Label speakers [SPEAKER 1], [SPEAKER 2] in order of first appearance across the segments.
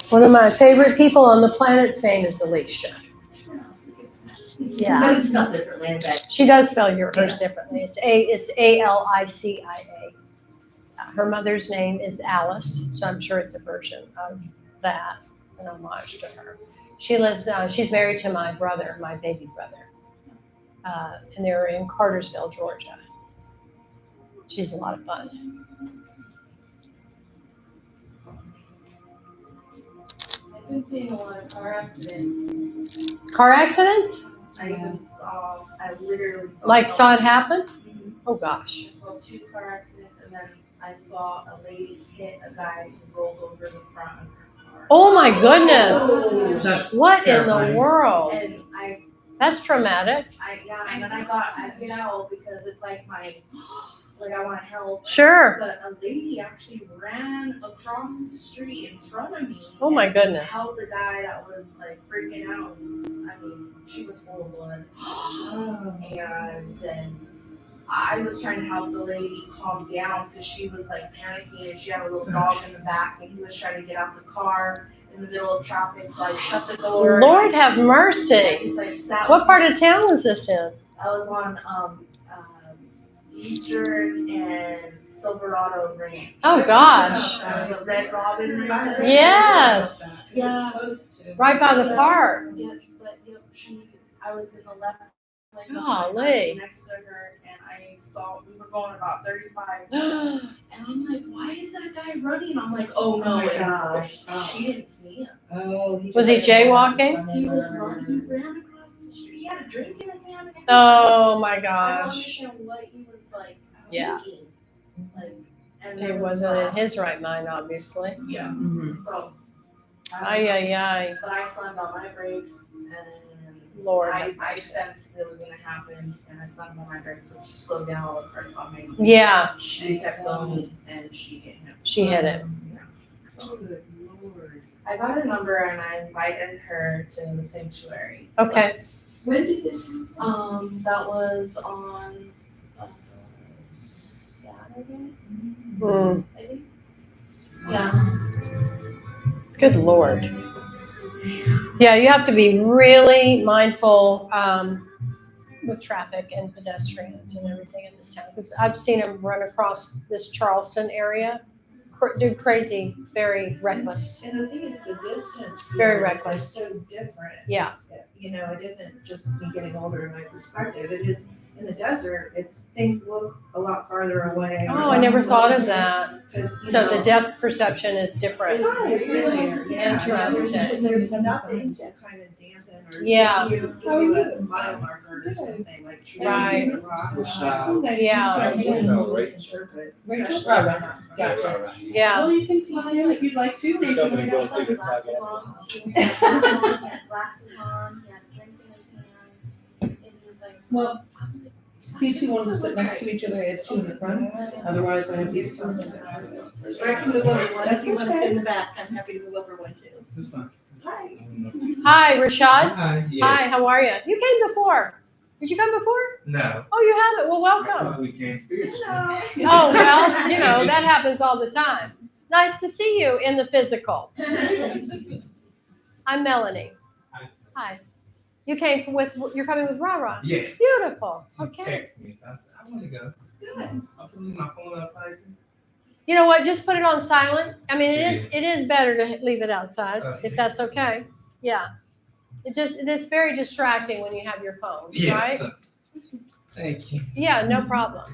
[SPEAKER 1] One of my favorite people on the planet's name is Alicia. Yeah.
[SPEAKER 2] But it's spelled differently, but
[SPEAKER 1] She does spell hers differently. It's Alicia. Her mother's name is Alice, so I'm sure it's a version of that, an homage to her. She lives. She's married to my brother, my baby brother, and they're in Cartersville, Georgia. She's a lot of fun.
[SPEAKER 3] I've been seeing a lot of car accidents.
[SPEAKER 1] Car accidents?
[SPEAKER 3] I literally
[SPEAKER 1] Saw it happen?
[SPEAKER 3] Mm-hmm.
[SPEAKER 1] Oh gosh.
[SPEAKER 3] I saw 2 car accidents, and then I saw a lady hit a guy who rolled over the front of her car.
[SPEAKER 1] Oh my goodness!
[SPEAKER 4] That's
[SPEAKER 1] What
[SPEAKER 4] terrifying.
[SPEAKER 1] in the world?
[SPEAKER 3] And
[SPEAKER 1] That's traumatic.
[SPEAKER 3] and then I get out because it's like I want to help.
[SPEAKER 1] Sure.
[SPEAKER 3] But a lady actually ran across the street in front of me.
[SPEAKER 1] Oh my goodness.
[SPEAKER 3] And helped the guy that was like freaking out. I mean, she was full of blood. And then I was trying to help the lady calm down because she was like panicking and she had a little dog in the back and he was trying to get out the car in the middle of traffic, so I shut the door.
[SPEAKER 1] Lord have
[SPEAKER 3] I
[SPEAKER 1] mercy.
[SPEAKER 3] just sat.
[SPEAKER 1] What part of town was this in?
[SPEAKER 3] I was on Eastern and Silverado Ranch.
[SPEAKER 1] Oh gosh.
[SPEAKER 3] The Red Robin.
[SPEAKER 1] Yes.
[SPEAKER 3] Yeah.
[SPEAKER 1] Right by the park.
[SPEAKER 3] Yeah, but I was in the left lane
[SPEAKER 1] Golly.
[SPEAKER 3] next to her, and I saw we were going about 35. And I'm like, why is that guy running? I'm like, oh no,
[SPEAKER 4] my gosh.
[SPEAKER 3] She didn't see him.
[SPEAKER 4] Oh,
[SPEAKER 1] Was he jaywalking?
[SPEAKER 3] He was running. He ran across the street. He had a drink in his hand. And
[SPEAKER 1] Oh my
[SPEAKER 3] I don't
[SPEAKER 1] gosh.
[SPEAKER 3] understand what he was like.
[SPEAKER 1] Yeah.
[SPEAKER 3] Thinking. And
[SPEAKER 1] He
[SPEAKER 3] there
[SPEAKER 1] wasn't in his right mind, obviously.
[SPEAKER 3] Yeah.
[SPEAKER 4] Mhm.
[SPEAKER 3] So.
[SPEAKER 1] Ay.
[SPEAKER 3] But I slammed on my brakes, and
[SPEAKER 1] Lord.
[SPEAKER 3] I sensed it was gonna happen, and I slammed on my brakes, which slowed down all the cars on me.
[SPEAKER 1] Yeah,
[SPEAKER 3] She kept going, and she hit him.
[SPEAKER 1] she hit it.
[SPEAKER 4] Oh, good Lord.
[SPEAKER 3] I got a number, and I invited her to the sanctuary.
[SPEAKER 1] Okay.
[SPEAKER 4] When did this happen?
[SPEAKER 3] That was on Saturday,
[SPEAKER 1] Mm.
[SPEAKER 3] I think. Yeah.
[SPEAKER 1] Good Lord. Yeah, you have to be really mindful with traffic and pedestrians and everything in this town. Because I've seen them run across this Charleston area, do crazy, very reckless.
[SPEAKER 5] And the thing is, the distance
[SPEAKER 1] Very
[SPEAKER 5] here
[SPEAKER 1] reckless.
[SPEAKER 5] is so different.
[SPEAKER 1] Yeah.
[SPEAKER 5] It's, it isn't just me getting older in my perspective. It is in the desert. Things look a lot farther away.
[SPEAKER 1] Oh, I never thought of that. So the depth perception is different. Interesting.
[SPEAKER 5] There's nothing to kind of dampen or
[SPEAKER 1] Yeah.
[SPEAKER 5] give you a mile marker or something like trees
[SPEAKER 1] Right.
[SPEAKER 5] and rocks.
[SPEAKER 1] Yeah.
[SPEAKER 5] Rachel?
[SPEAKER 4] Gotcha.
[SPEAKER 1] Yeah.
[SPEAKER 5] Well, you can fly in if you'd like to.
[SPEAKER 6] So tell me to go take a
[SPEAKER 3] Glasses
[SPEAKER 6] side
[SPEAKER 3] on. He had glasses on. He had a drink in his hand. And he was like,
[SPEAKER 4] Well, if you two wanted to sit next to each other, I had 2 in the front. Otherwise, I have these two.
[SPEAKER 2] Or I can move over one. If you want to sit in the back, I'm happy to move over one too.
[SPEAKER 6] That's fine.
[SPEAKER 5] Hi.
[SPEAKER 1] Hi, Rashad.
[SPEAKER 6] Hi.
[SPEAKER 1] Hi, how are you? You came before. Did you come before?
[SPEAKER 6] No.
[SPEAKER 1] Oh, you haven't? Well, welcome.
[SPEAKER 6] We came spiritually.
[SPEAKER 1] Oh, well, that happens all the time. Nice to see you in the physical. I'm Melanie. Hi. You're coming with Rara?
[SPEAKER 6] Yeah.
[SPEAKER 1] Beautiful.
[SPEAKER 6] She
[SPEAKER 1] Okay.
[SPEAKER 6] texted me, so I said, I want to go.
[SPEAKER 1] Good.
[SPEAKER 6] I'll just leave my phone outside too.
[SPEAKER 1] You know what? Just put it on silent. I mean, it is better to leave it outside if that's okay. Yeah. It's very distracting when you have your phone, right?
[SPEAKER 6] Thank you.
[SPEAKER 1] Yeah, no problem.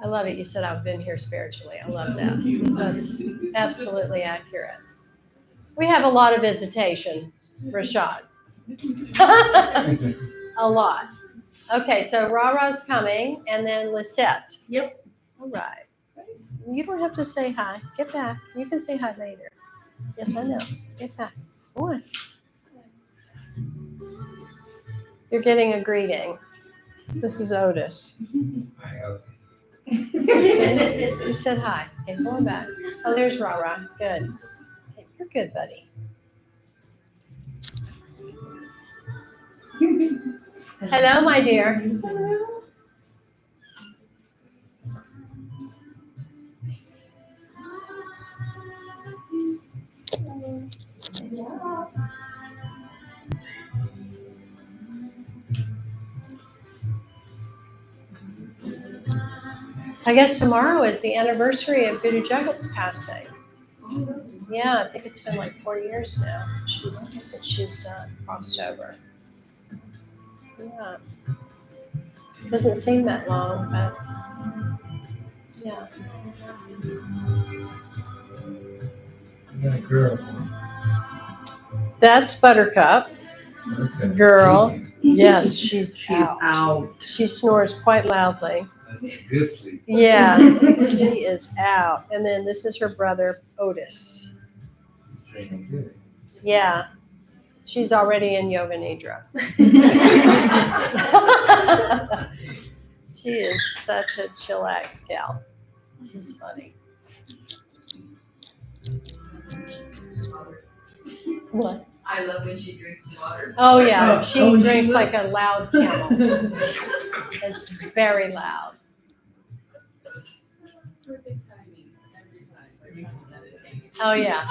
[SPEAKER 1] I love it. You said I've been here spiritually. I love that. That's absolutely accurate. We have a lot of visitation, Rashad. A lot. Okay, so Rara's coming, and then Lisette.
[SPEAKER 2] Yep.
[SPEAKER 1] All right. You don't have to say hi. Get back. You can say hi later. Yes, I know. Get back. Go on. You're getting a greeting. This is Otis.
[SPEAKER 6] Hi, Otis.
[SPEAKER 1] You said hi. Okay, go on back. Oh, there's Rara. Good. Okay, you're good, buddy. Hello, my dear. I guess tomorrow is the anniversary of Guru Jagat's passing. Yeah, I think it's been like 4 years now since she's crossed over. Yeah. Doesn't seem that long, but yeah.
[SPEAKER 6] Is that a girl?
[SPEAKER 1] That's Buttercup.
[SPEAKER 6] Okay.
[SPEAKER 1] Girl. Yes, she's out.
[SPEAKER 5] out.
[SPEAKER 1] She snores quite loudly.
[SPEAKER 6] That's a good sleep.
[SPEAKER 1] Yeah, she is out. And then this is her brother, Otis.
[SPEAKER 6] Training good.
[SPEAKER 1] Yeah, she's already in Yoga Nidra. She is such a chillax gal. She's funny. What?
[SPEAKER 2] I love when she drinks water.
[SPEAKER 1] Oh yeah,
[SPEAKER 5] Oh,
[SPEAKER 1] she
[SPEAKER 5] oh, and she
[SPEAKER 1] drinks
[SPEAKER 5] will.
[SPEAKER 1] like a loud camel. It's very loud.
[SPEAKER 2] Perfect timing every time. Every time I'm meditating.
[SPEAKER 1] Oh yeah.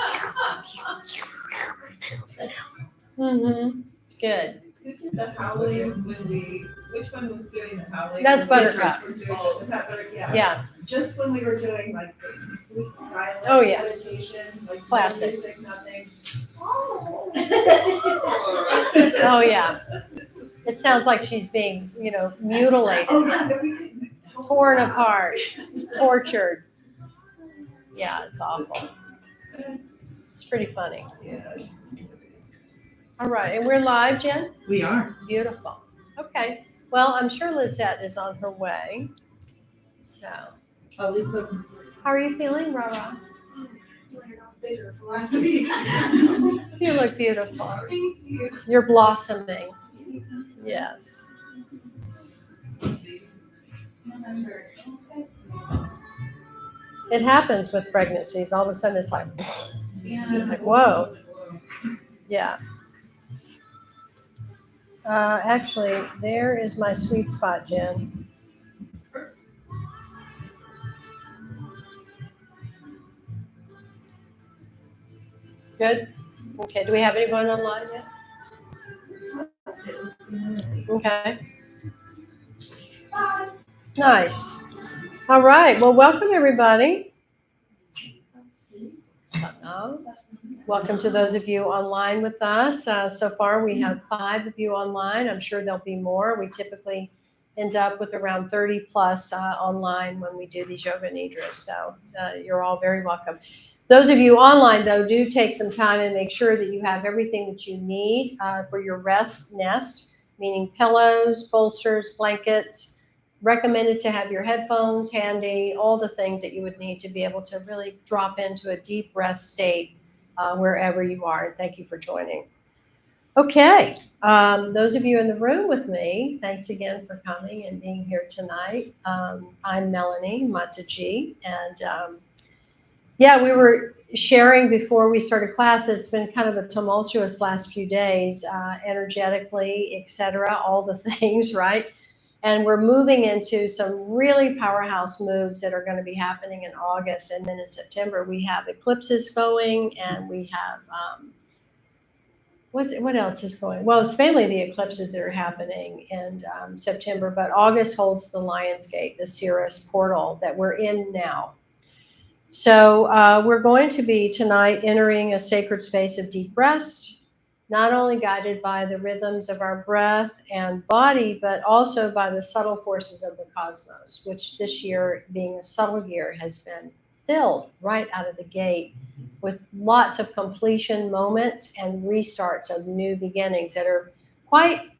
[SPEAKER 1] Mm-hmm. It's good.
[SPEAKER 4] Who did the howling when which one was doing the howling?
[SPEAKER 1] That's Buttercup.
[SPEAKER 4] Was that Buttercup? Yeah.
[SPEAKER 1] Yeah.
[SPEAKER 4] Just when we were doing like the complete silent
[SPEAKER 1] Oh, yeah.
[SPEAKER 4] meditation, like no
[SPEAKER 1] Classic.
[SPEAKER 4] music, nothing.
[SPEAKER 1] Oh yeah. It sounds like she's being, mutilated,
[SPEAKER 4] Oh, yeah, no, we couldn't help
[SPEAKER 1] torn
[SPEAKER 4] that.
[SPEAKER 1] apart, tortured. Yeah, it's awful. It's pretty funny.
[SPEAKER 4] Yeah.
[SPEAKER 1] All right, and we're live, Jen?
[SPEAKER 5] We are.
[SPEAKER 1] Beautiful. Okay. Well, I'm sure Lizette is on her way. So,
[SPEAKER 5] Oh, we put.
[SPEAKER 1] how are you feeling, Rara?
[SPEAKER 3] I got bigger from last week.
[SPEAKER 1] You look beautiful.
[SPEAKER 3] Thank you.
[SPEAKER 1] You're blossoming. Yes. It happens with pregnancies. All of a sudden, it's like whoa. Yeah. Actually, there is my sweet spot, Jen. Good? Okay, do we have anyone online yet? Okay. Nice. All right, well, welcome everybody. Welcome to those of you online with us. So far, we have 5 of you online. I'm sure there'll be more. We typically end up with around 30 plus online when we do these Yoga Nidras. So you're all very welcome. Those of you online, though, do take some time and make sure that you have everything that you need for your rest nest, meaning pillows, bolsters, blankets. Recommended to have your headphones handy, all the things that you would need to be able to really drop into a deep rest state wherever you are. And thank you for joining. Okay, those of you in the room with me, thanks again for coming and being here tonight. I'm Melanie MataJi, and yeah, we were sharing before we started class. It's been kind of a tumultuous last few days, energetically, etc., all the things, right? And we're moving into some really powerhouse moves that are going to be happening in August. And then in September, we have eclipses going, and we have, what else is going? Well, it's mainly the eclipses that are happening in September, but August holds the Lion's Gate, the Sirius portal that we're in now. So we're going to be tonight entering a sacred space of deep rest, not only guided by the rhythms of our breath and body, but also by the subtle forces of the cosmos, which this year, being a subtle year, has been filled right out of the gate with lots of completion moments and restarts of new beginnings that are quite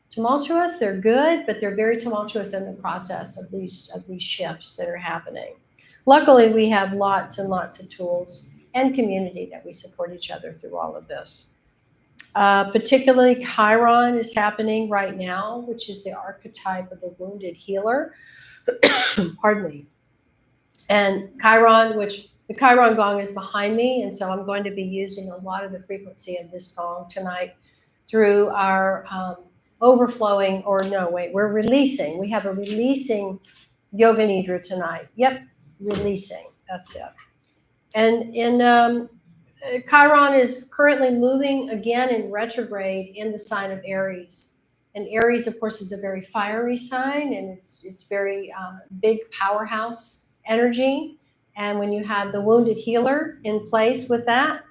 [SPEAKER 1] tumultuous. They're good, but they're very tumultuous in the process of these shifts that are happening. Luckily, we have lots and lots of tools and community that we support each other through all of this. Particularly Chiron is happening right now, which is the archetype of the wounded healer. Pardon me. And Chiron, which the Chiron Gong is behind me, and so I'm going to be using a lot of the frequency of this gong tonight through our overflowing, or no, wait, we're releasing. We have a releasing Yoga Nidra tonight. Yep, releasing. That's it. And Chiron is currently moving again in retrograde in the sign of Aries. And Aries, of course, is a very fiery sign, and it's very big powerhouse energy. And when you have the wounded healer in place with that,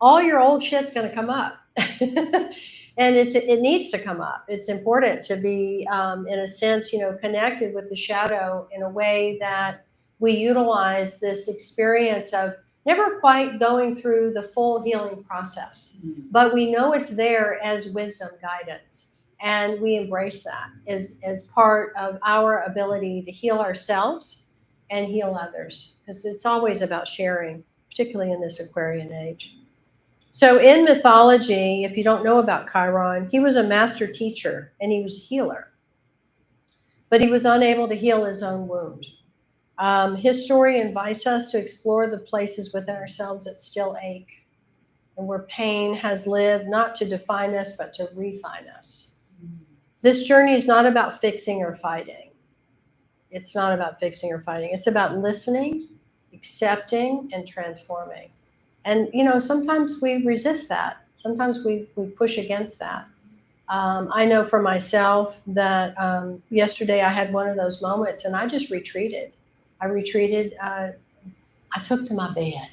[SPEAKER 1] all your old shit's going to come up. And it needs to come up. It's important to be, in a sense, connected with the shadow in a way that we utilize this experience of never quite going through the full healing process, but we know it's there as wisdom guidance. And we embrace that as part of our ability to heal ourselves and heal others, because it's always about sharing, particularly in this Aquarian age. So in mythology, if you don't know about Chiron, he was a master teacher and he was a healer, but he was unable to heal his own wound. His story invites us to explore the places within ourselves that still ache and where pain has lived, not to define us, but to refine us. This journey is not about fixing or fighting. It's not about fixing or fighting. It's about listening, accepting, and transforming. And, sometimes we resist that. Sometimes we push against that. I know for myself that yesterday I had one of those moments and I just retreated. I took to my bed.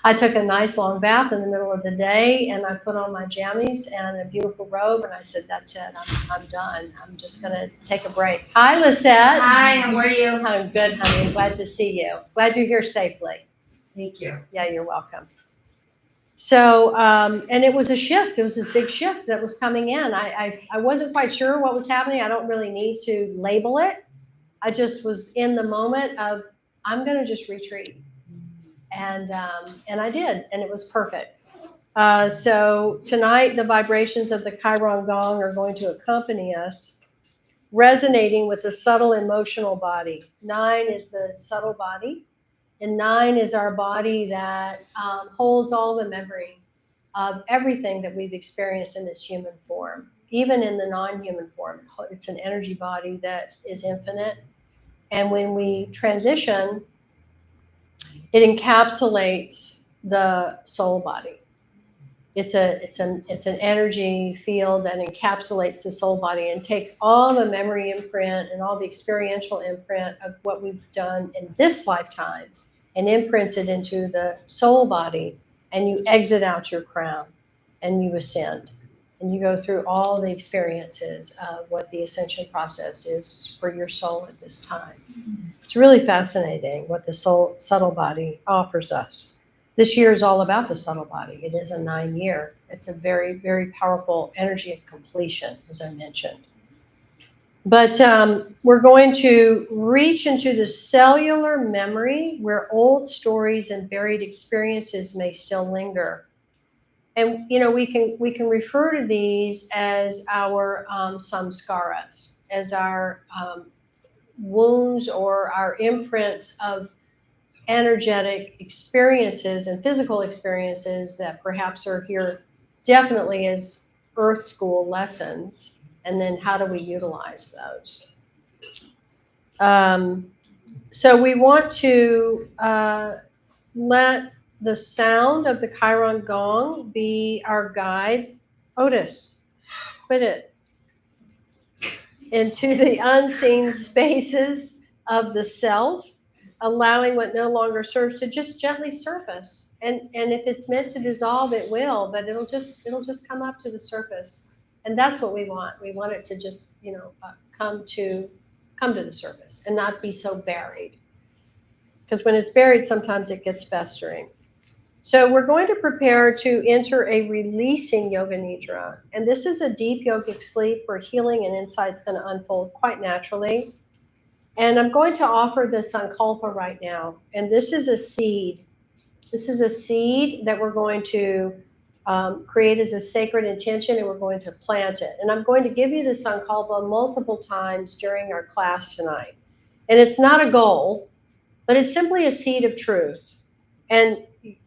[SPEAKER 1] I took a nice long bath in the middle of the day and I put on my jammies and a beautiful robe and I said, that's it, I'm done. I'm just going to take a break. Hi, Lisette.
[SPEAKER 3] Hi, how are you?
[SPEAKER 1] I'm good, honey. Glad to see you. Glad you're here safely.
[SPEAKER 3] Thank you.
[SPEAKER 1] Yeah, you're welcome. So, and it was a shift. It was this big shift that was coming in. I wasn't quite sure what was happening. I don't really need to label it. I just was in the moment of, I'm going to just retreat. And I did, and it was perfect. So tonight, the vibrations of the Chiron Gong are going to accompany us, resonating with the subtle emotional body. 9 is the subtle body. And 9 is our body that holds all the memory of everything that we've experienced in this human form, even in the non-human form. It's an energy body that is infinite. And when we transition, it encapsulates the soul body. It's an energy field that encapsulates the soul body and takes all the memory imprint and all the experiential imprint of what we've done in this lifetime and imprints it into the soul body, and you exit out your crown and you ascend. And you go through all the experiences of what the ascension process is for your soul at this time. It's really fascinating what the soul subtle body offers us. This year is all about the subtle body. It is a 9-year. It's a very, very powerful energy of completion, as I mentioned. But we're going to reach into the cellular memory where old stories and buried experiences may still linger. And we can refer to these as our samskaras, as our wounds or our imprints of energetic experiences and physical experiences that perhaps are here definitely as earth school lessons. And then how do we utilize those? So we want to let the sound of the Chiron Gong be our guide. Otis, quit it. Into the unseen spaces of the self, allowing what no longer serves to just gently surface. And if it's meant to dissolve, it will, but it'll just come up to the surface. And that's what we want. We want it to just, come to the surface and not be so buried. Because when it's buried, sometimes it gets festering. So we're going to prepare to enter a releasing Yoga Nidra. And this is a deep yogic sleep where healing and insight's going to unfold quite naturally. And I'm going to offer the Sankalpa right now. And this is a seed. This is a seed that we're going to create as a sacred intention, and we're going to plant it. And I'm going to give you the Sankalpa multiple times during our class tonight. And it's not a goal, but it's simply a seed of truth. And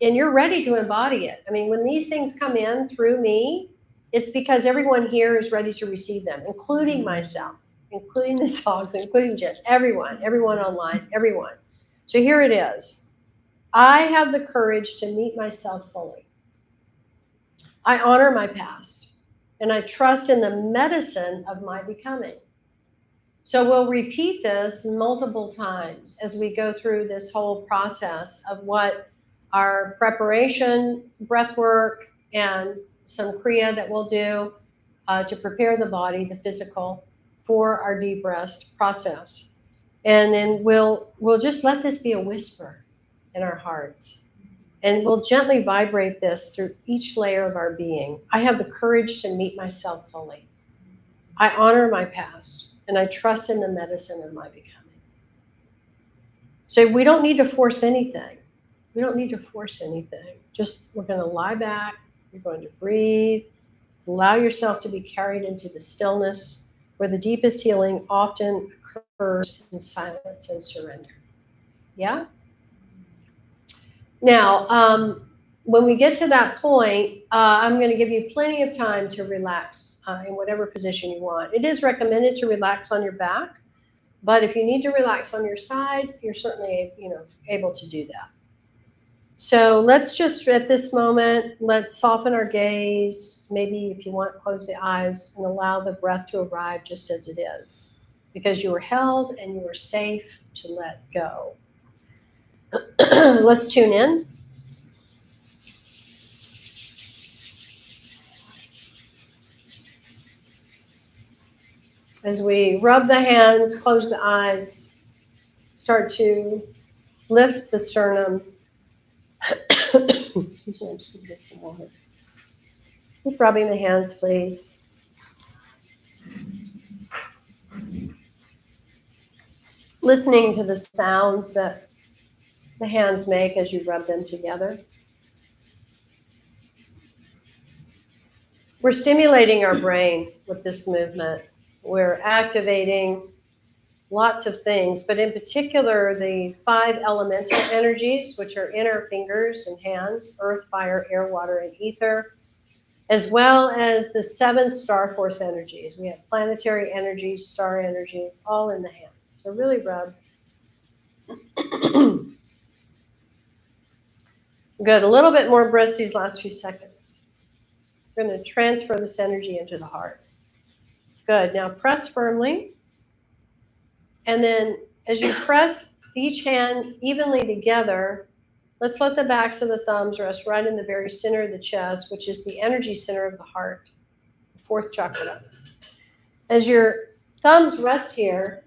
[SPEAKER 1] you're ready to embody it. I mean, when these things come in through me, It's because everyone here is ready to receive them, including myself, including the dogs, including Jen, everyone online, everyone. So here it is. I have the courage to meet myself fully. I honor my past, and I trust in the medicine of my becoming. So we'll repeat this multiple times as we go through this whole process of what our preparation, breath work, and some Kriya that we'll do to prepare the body, the physical, for our deep rest process. And then we'll just let this be a whisper in our hearts. And we'll gently vibrate this through each layer of our being. I have the courage to meet myself fully. I honor my past, and I trust in the medicine of my becoming. So we don't need to force anything. We don't need to force anything. Just we're going to lie back. You're going to breathe. Allow yourself to be carried into the stillness where the deepest healing often occurs in silence and surrender. Yeah? Now, when we get to that point, I'm going to give you plenty of time to relax in whatever position you want. It is recommended to relax on your back, but if you need to relax on your side, you're certainly, able to do that. So let's just, at this moment, let's soften our gaze. Maybe if you want, close the eyes and allow the breath to arrive just as it is, because you were held and you were safe to let go. Let's tune in. As we rub the hands, close the eyes, start to lift the sternum. Excuse me, I'm just going to get some water. Keep rubbing the hands, please. Listening to the sounds that the hands make as you rub them together. We're stimulating our brain with this movement. We're activating lots of things, but in particular, the 5 elemental energies, which are in our fingers and hands: earth, fire, air, water, and ether, as well as the 7 star force energies. We have planetary energies, star energies, all in the hands. So really rub. Good. A little bit more breaths these last few seconds. We're going to transfer this energy into the heart. Good. Now press firmly. And then as you press each hand evenly together, let's let the backs of the thumbs rest right in the very center of the chest, which is the energy center of the heart, the 4th chakra. As your thumbs rest here,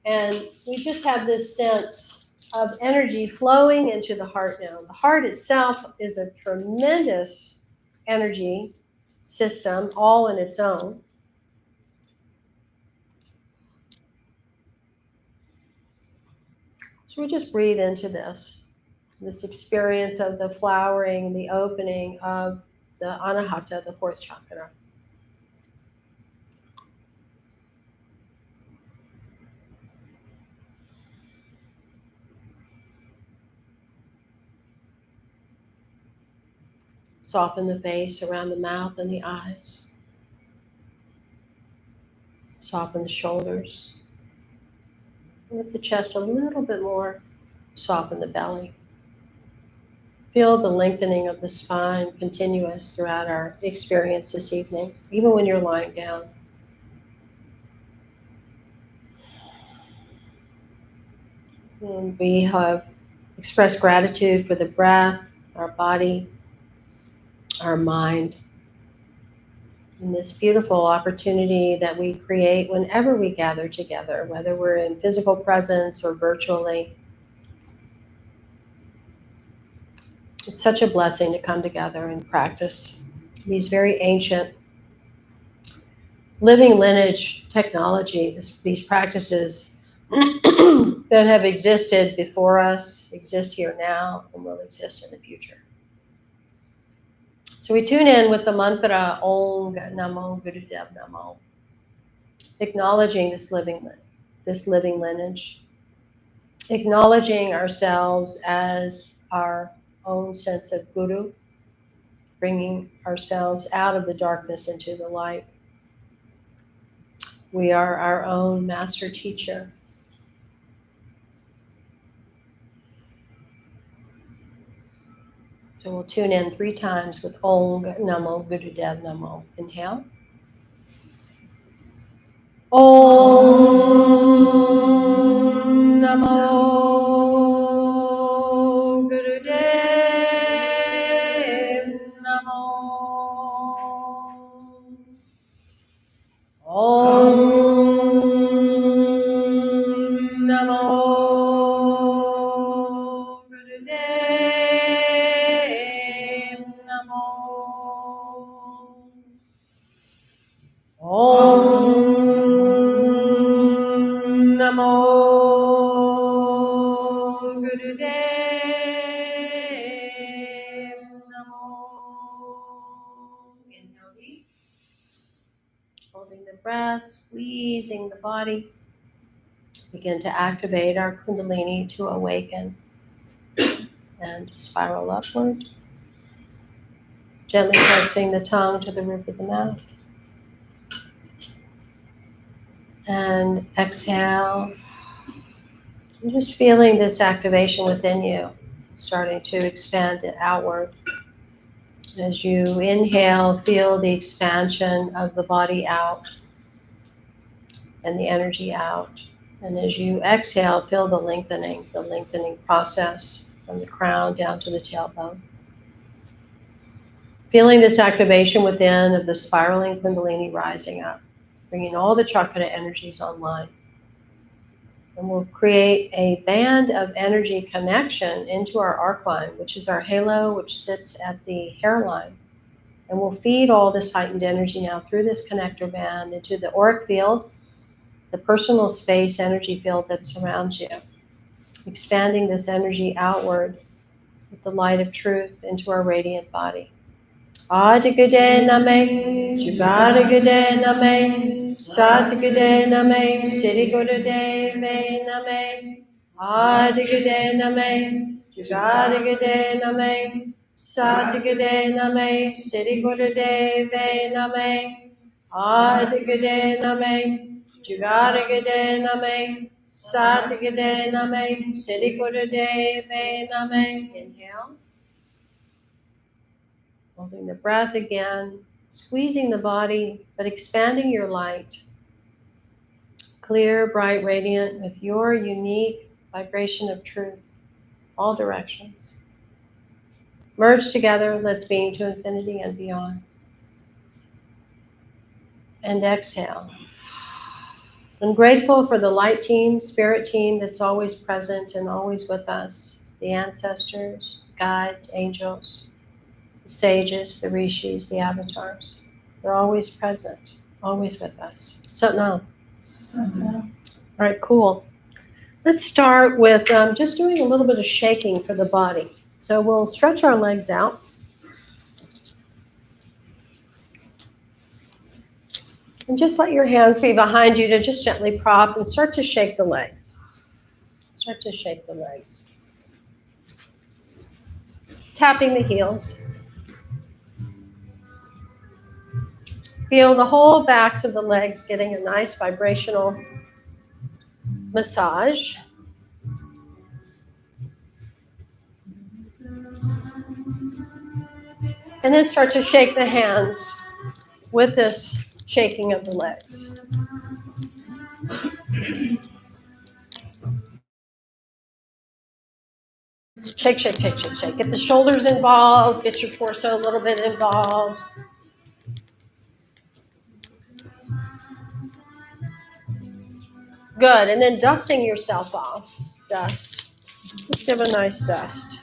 [SPEAKER 1] and we just have this sense of energy flowing into the heart now. The heart itself is a tremendous energy system, all in its own. So we just breathe into this experience of the flowering, the opening of the Anahata, the 4th chakra. Soften the face around the mouth and the eyes. Soften the shoulders. Lift the chest a little bit more. Soften the belly. Feel the lengthening of the spine continuous throughout our experience this evening, even when you're lying down. And we have expressed gratitude for the breath, our body, our mind, and this beautiful opportunity that we create whenever we gather together, whether we're in physical presence or virtually. It's such a blessing to come together and practice these very ancient living lineage technology, these practices that have existed before us, exist here now, and will exist in the future. So we tune in with the mantra Om Namo Gurudev Namo, acknowledging this living lineage, acknowledging ourselves as our own sense of guru, bringing ourselves out of the darkness into the light. We are our own master teacher. So we'll tune in 3 times with Ong Namo Gurudev Namo. Inhale. Om Namo Gurudev Namo. Om Namo Gurudev Namo. Om Namo Gurudev Namo. Inhale deep. Holding the breath, squeezing the body. Begin to activate our Kundalini to awaken and spiral upward. Gently pressing the tongue to the roof of the mouth. And exhale. And just feeling this activation within you, starting to expand it outward. As you inhale, feel the expansion of the body out and the energy out. And as you exhale, feel the lengthening process from the crown down to the tailbone. Feeling this activation within of the spiraling Kundalini rising up, bringing all the chakra energies online. And we'll create a band of energy connection into our arc line, which is our halo, which sits at the hairline. And we'll feed all this heightened energy now through this connector band into the auric field, the personal space energy field that surrounds you, expanding this energy outward with the light of truth into our radiant body. Adigade name, Jugadagade name, Satigade name, Siddhigode name, Adigade name, Jugadagade name, Satigade name, Siddhigode name, Adigade name, Jugadagade name, Satigade name, Siddhigode name. Inhale. Holding the breath again, squeezing the body, but expanding your light. Clear, bright, radiant, with your unique vibration of truth, all directions. Merge together, let's beam to infinity and beyond. And exhale. I'm grateful for the light team, spirit team that's always present and always with us. The ancestors, guides, angels, the sages, the rishis, the avatars. They're always present, always with us. Satnam. All right, cool. Let's start with just doing a little bit of shaking for the body. So we'll stretch our legs out. And just let your hands be behind you to just gently prop and start to shake the legs. Start to shake the legs. Tapping the heels. Feel the whole backs of the legs getting a nice vibrational massage. And then start to shake the hands with this shaking of the legs. Shake, shake, shake, shake, shake. Get the shoulders involved. Get your torso a little bit involved. Good. And then dusting yourself off. Dust. Just give a nice dust.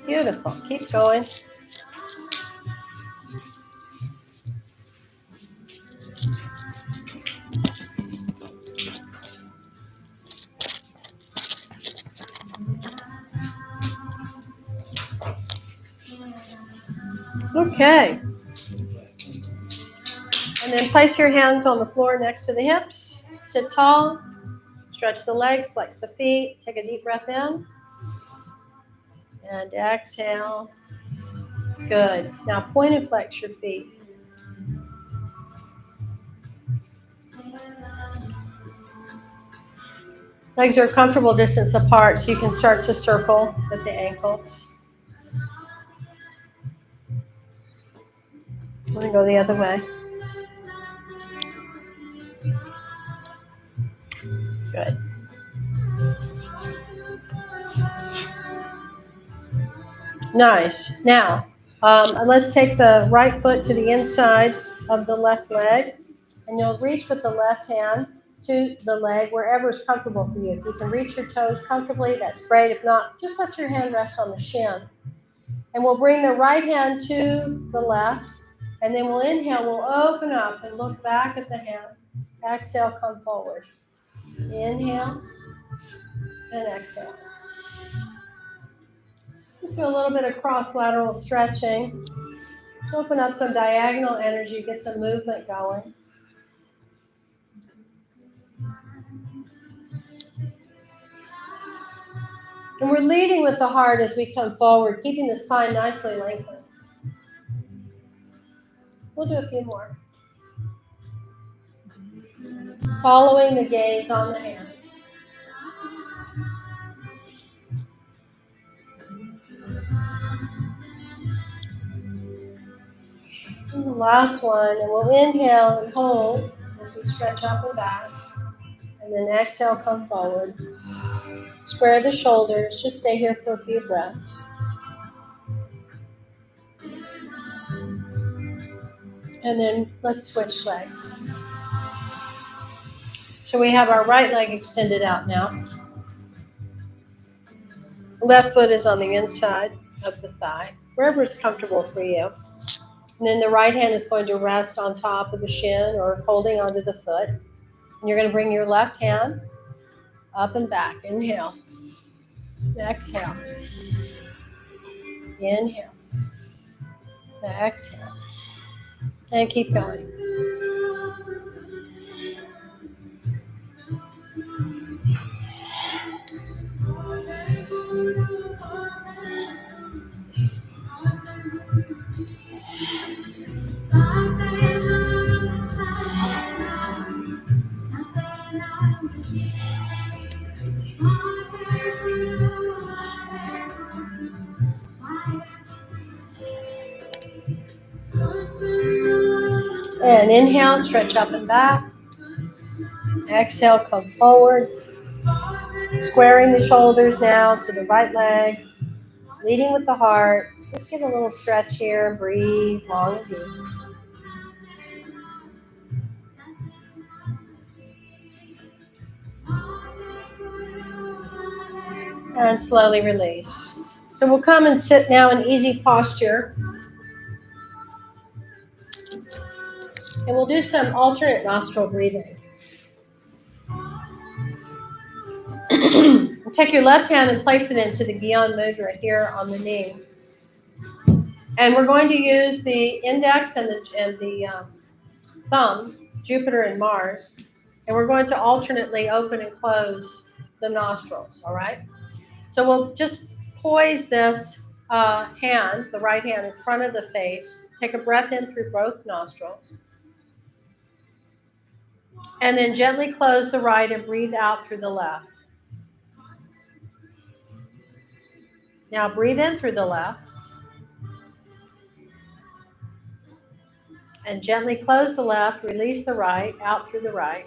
[SPEAKER 1] Beautiful. Keep going. Okay. And then place your hands on the floor next to the hips. Sit tall. Stretch the legs, flex the feet. Take a deep breath in. And exhale. Good. Now point and flex your feet. Legs are a comfortable distance apart, so you can start to circle at the ankles. I'm going to go the other way. Good. Nice. Now, let's take the right foot to the inside of the left leg, and you'll reach with the left hand to the leg wherever is comfortable for you. If you can reach your toes comfortably, that's great. If not, just let your hand rest on the shin. And we'll bring the right hand to the left, and then we'll inhale, we'll open up and look back at the hand. Exhale, come forward. Inhale and exhale. Just do a little bit of cross-lateral stretching. Open up some diagonal energy, get some movement going. And we're leading with the heart as we come forward, keeping the spine nicely lengthened. We'll do a few more. Following the gaze on the hand. And the last one, and we'll inhale and hold as we stretch up and back. And then exhale, come forward. Square the shoulders, just stay here for a few breaths. And then let's switch legs. So we have our right leg extended out now. Left foot is on the inside of the thigh, wherever it's comfortable for you. And then the right hand is going to rest on top of the shin or holding onto the foot. And you're going to bring your left hand up and back. Inhale. Exhale. Inhale. Exhale. And keep going. And inhale, stretch up and back. Exhale, come forward. Squaring the shoulders now to the right leg. Leading with the heart. Just get a little stretch here. Breathe long and deep. And slowly release. So we'll come and sit now in easy posture. And we'll do some alternate nostril breathing. Take your left hand and place it into the Gong Mudra here on the knee. And we're going to use the index and the thumb, Jupiter and Mars. And we're going to alternately open and close the nostrils, all right? So we'll just poise this hand, the right hand, in front of the face. Take a breath in through both nostrils. And then gently close the right and breathe out through the left. Now breathe in through the left. And gently close the left, release the right, out through the right.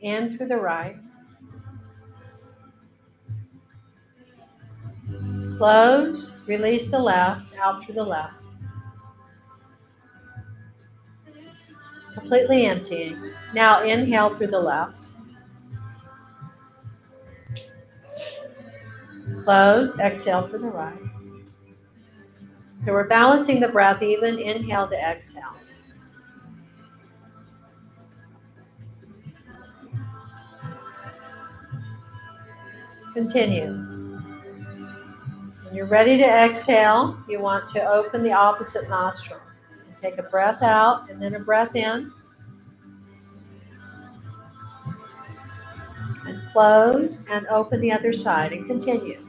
[SPEAKER 1] In through the right. Close, release the left, out through the left. Completely emptying. Now inhale through the left. Close, exhale through the right. So we're balancing the breath even, inhale to exhale. Continue. When you're ready to exhale, you want to open the opposite nostril. Take a breath out and then a breath in. And close and open the other side and continue.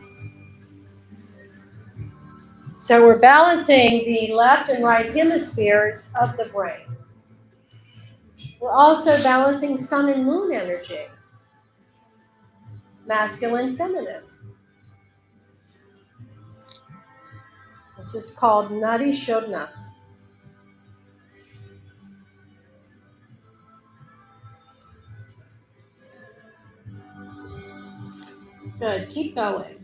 [SPEAKER 1] So we're balancing the left and right hemispheres of the brain. We're also balancing sun and moon energy. Masculine, feminine. This is called Nadi Shodhana. Good, keep going.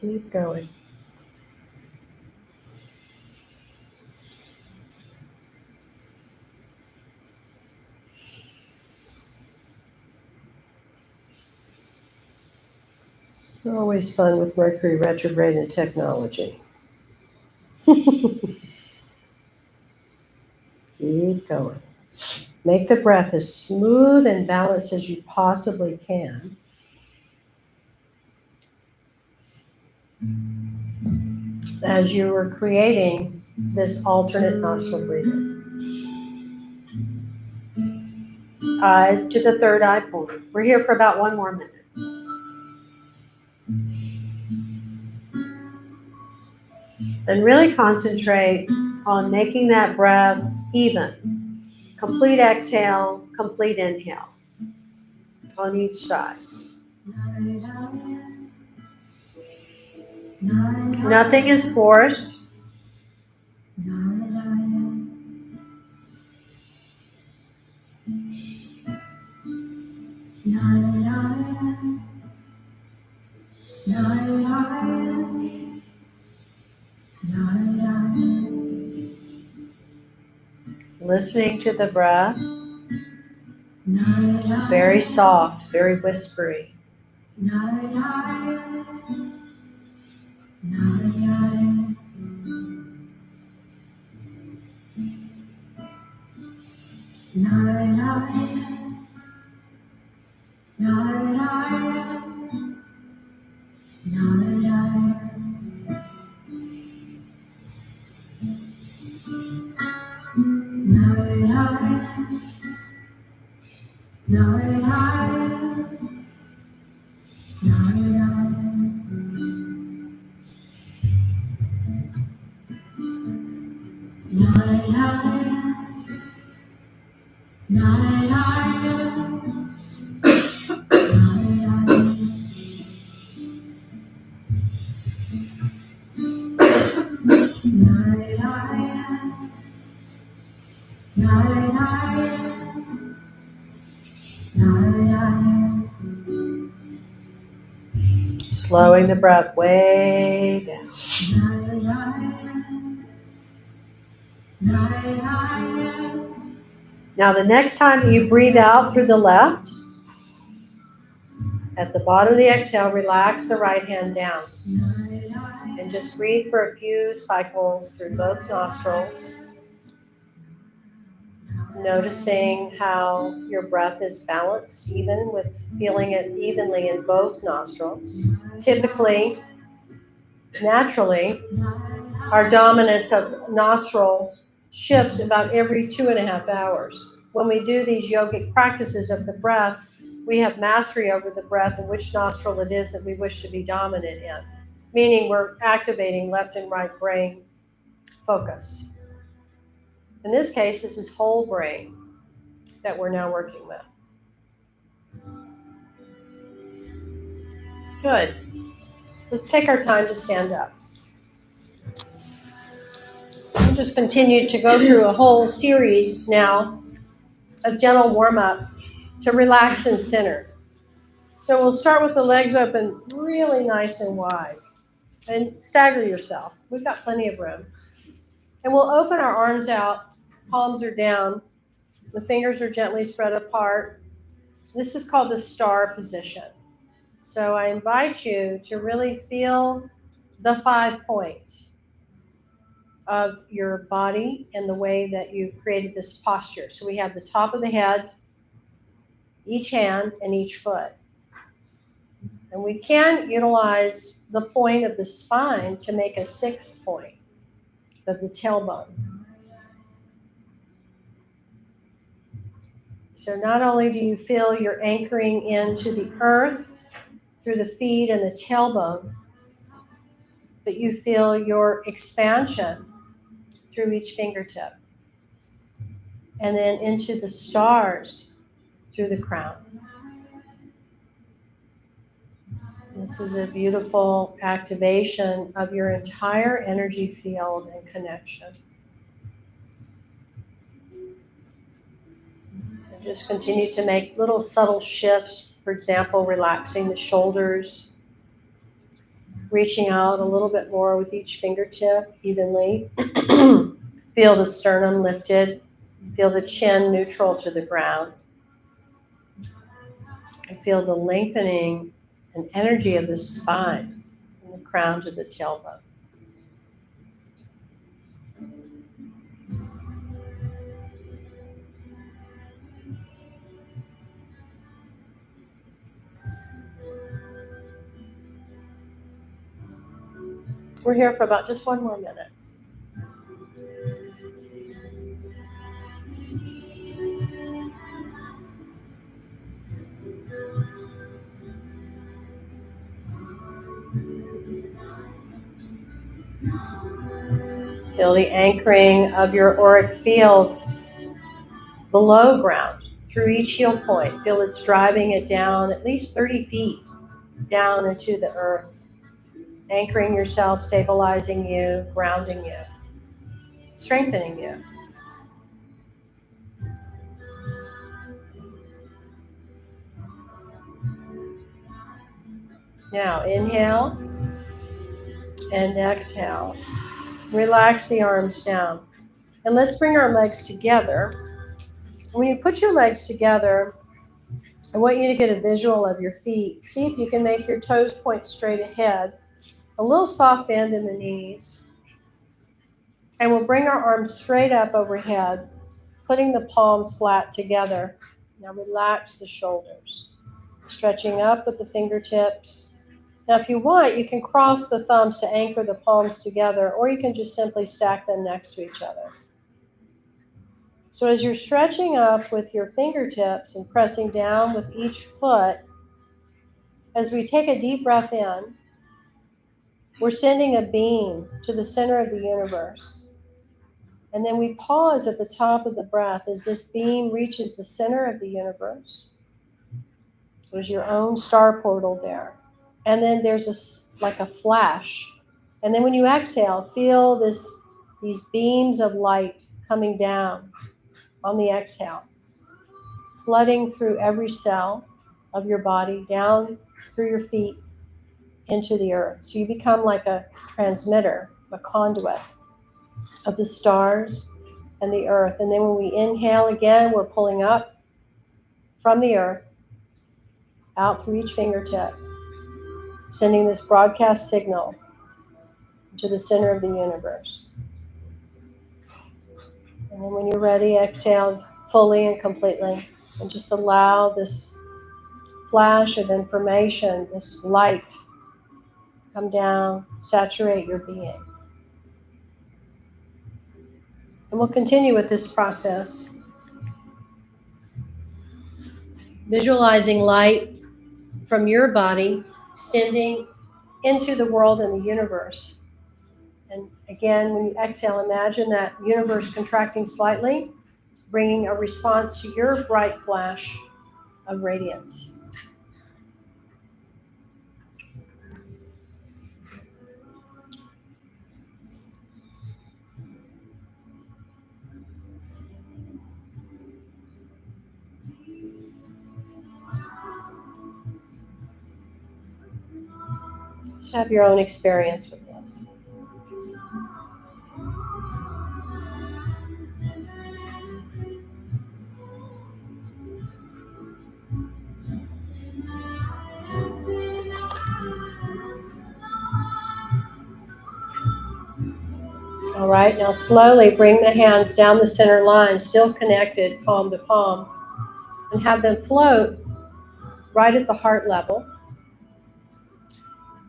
[SPEAKER 1] Keep going. Always fun with Mercury retrograde and technology. Keep going. Make the breath as smooth and balanced as you possibly can. As you are creating this alternate nostril breathing. Eyes to the third eye point. We're here for about 1 more minute. And really concentrate on making that breath even. Complete exhale, complete inhale on each side. Nothing is forced. Listening to the breath. It's very soft, very whispery. Slowing the breath way down. Now the next time that you breathe out through the left, at the bottom of the exhale, relax the right hand down. And just breathe for a few cycles through both nostrils. Noticing how your breath is balanced, even with feeling it evenly in both nostrils. Typically, naturally, our dominance of nostril shifts about every 2.5 hours. When we do these yogic practices of the breath, we have mastery over the breath and which nostril it is that we wish to be dominant in, meaning we're activating left and right brain focus. In this case, this is whole brain that we're now working with. Good. Let's take our time to stand up. We'll just continue to go through a whole series now of gentle warm-up to relax and center. So we'll start with the legs open really nice and wide. And stagger yourself. We've got plenty of room. And we'll open our arms out. Palms are down. The fingers are gently spread apart. This is called the star position. So I invite you to really feel the 5 points of your body and the way that you've created this posture. So we have the top of the head, each hand, and each foot. And we can utilize the point of the spine to make a 6th point of the tailbone. So not only do you feel you're anchoring into the earth through the feet and the tailbone, but you feel your expansion through each fingertip. And then into the stars through the crown. This is a beautiful activation of your entire energy field and connection. So just continue to make little subtle shifts. For example, relaxing the shoulders, reaching out a little bit more with each fingertip evenly. Feel the sternum lifted. Feel the chin neutral to the ground. And feel the lengthening and energy of the spine from the crown to the tailbone. We're here for about just one more minute. Feel the anchoring of your auric field below ground through each heel point. Feel it's driving it down at least 30 feet down into the earth. Anchoring yourself, stabilizing you, grounding you, strengthening you. Now inhale and exhale. Relax the arms down. And let's bring our legs together. When you put your legs together, I want you to get a visual of your feet. See if you can make your toes point straight ahead. A little soft bend in the knees. And we'll bring our arms straight up overhead, putting the palms flat together. Now relax the shoulders. Stretching up with the fingertips. Now if you want, you can cross the thumbs to anchor the palms together, or you can just simply stack them next to each other. So as you're stretching up with your fingertips and pressing down with each foot, as we take a deep breath in, we're sending a beam to the center of the universe. And then we pause at the top of the breath as this beam reaches the center of the universe. There's your own star portal there. And then there's like a flash. And then when you exhale, feel these beams of light coming down on the exhale, flooding through every cell of your body, down through your feet, into the earth. So you become like a transmitter, a conduit of the stars and the earth. And then when we inhale again, we're pulling up from the earth, out through each fingertip, sending this broadcast signal to the center of the universe. And then when you're ready, exhale fully and completely, and just allow this flash of information, this light, come down, saturate your being. And we'll continue with this process. Visualizing light from your body extending into the world and the universe. And again, when you exhale, imagine that universe contracting slightly, bringing a response to your bright flash of radiance. Just have your own experience with this. All right, now slowly bring the hands down the center line, still connected palm to palm, and have them float right at the heart level.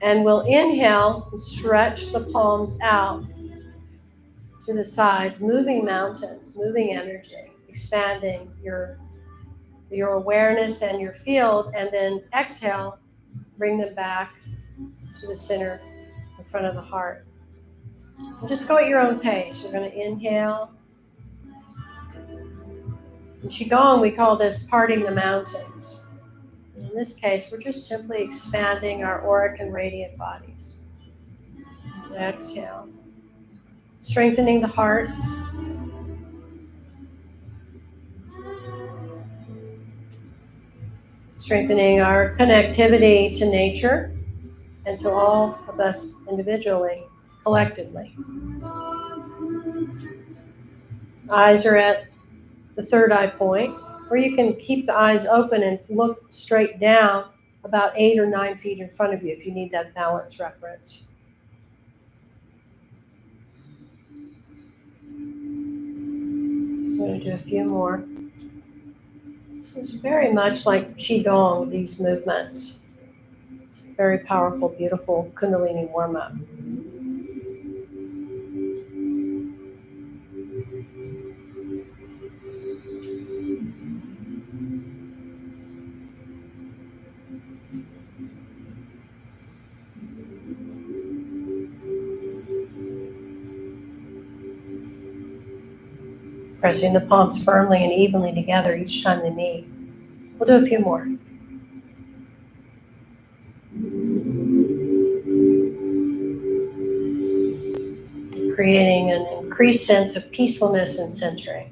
[SPEAKER 1] And we'll inhale and stretch the palms out to the sides, moving mountains, moving energy, expanding your awareness and your field. And then exhale, bring them back to the center in front of the heart. And just go at your own pace. We're going to inhale. In Qigong, we call this parting the mountains. In this case, we're just simply expanding our auric and radiant bodies. Exhale. Strengthening the heart. Strengthening our connectivity to nature and to all of us individually, collectively. Eyes are at the third eye point, or you can keep the eyes open and look straight down about 8 or 9 feet in front of you if you need that balance reference. I'm going to do a few more. This is very much like Qigong, these movements. It's a very powerful, beautiful Kundalini warm-up. Pressing the palms firmly and evenly together each time they meet. We'll do a few more. Creating an increased sense of peacefulness and centering.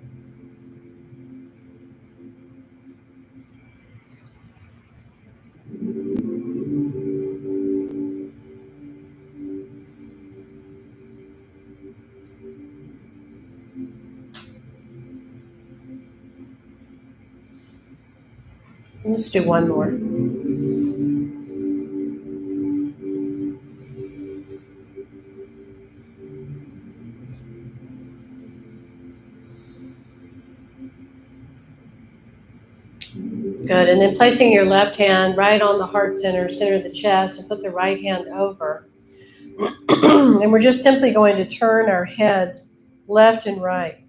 [SPEAKER 1] Let's do one more. Good, and then placing your left hand right on the heart center, center of the chest, and put the right hand over. And we're just simply going to turn our head left and right.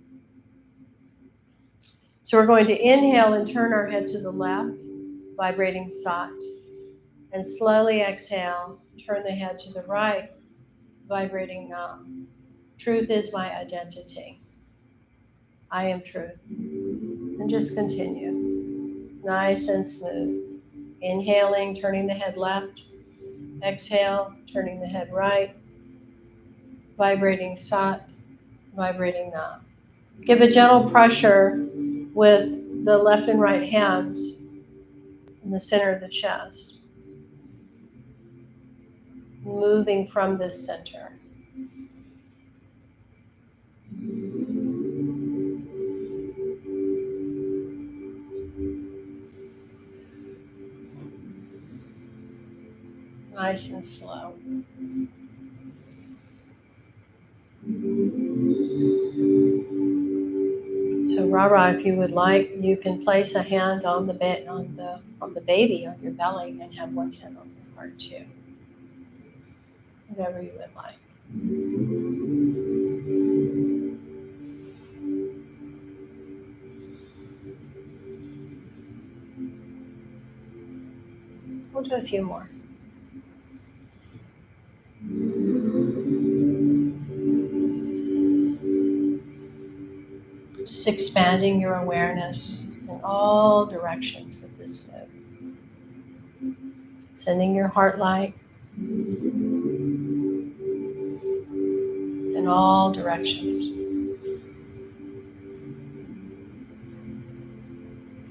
[SPEAKER 1] So we're going to inhale and turn our head to the left, vibrating Sat. And slowly exhale, turn the head to the right, vibrating Nam. Truth is my identity. I am truth. And just continue. Nice and smooth. Inhaling, turning the head left. Exhale, turning the head right. Vibrating Sat, vibrating Nam. Give a gentle pressure with the left and right hands in the center of the chest. Moving from this center. Nice and slow. So Rara, if you would like, you can place a hand on the baby, on your belly, and have one hand on your heart too. Whatever you would like. We'll do a few more. Just expanding your awareness in all directions with this move. Sending your heart light in all directions.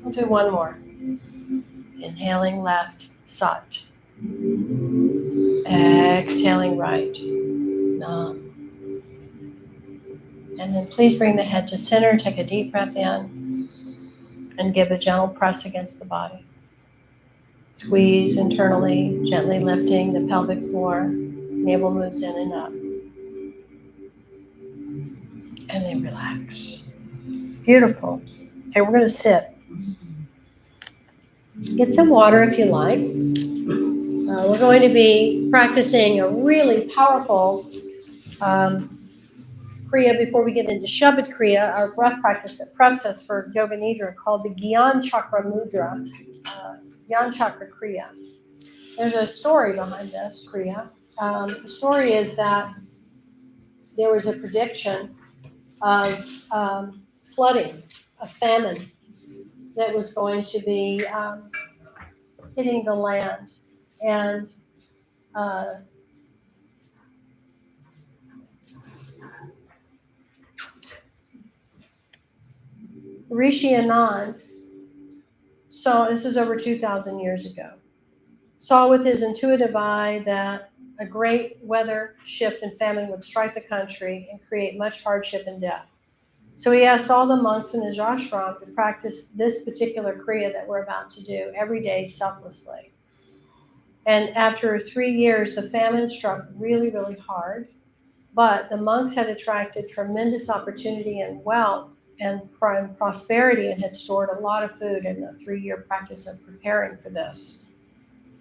[SPEAKER 1] We'll do one more. Inhaling left, Sat. Exhaling right. Nam. And then please bring the head to center. Take a deep breath in and give a gentle press against the body. Squeeze internally, gently lifting the pelvic floor. Navel moves in and up. And then relax. Beautiful. Okay, we're going to sit. Get some water if you like. We're going to be practicing a really powerful Kriya before we get into Shabad Kriya, our breath practice that preps us for Yoga Nidra called the Gyan Chakra Mudra, Gyan Chakra Kriya. There's a story behind this Kriya. The story is that there was a prediction of flooding, a famine that was going to be hitting the land. And Rishi Anand saw, this was over 2,000 years ago, saw with his intuitive eye that a great weather shift and famine would strike the country and create much hardship and death. So he asked all the monks in his ashram to practice this particular kriya that we're about to do every day selflessly. And after 3 years, the famine struck really, really hard. But the monks had attracted tremendous opportunity and wealth and prosperity and had stored a lot of food in the 3-year practice of preparing for this.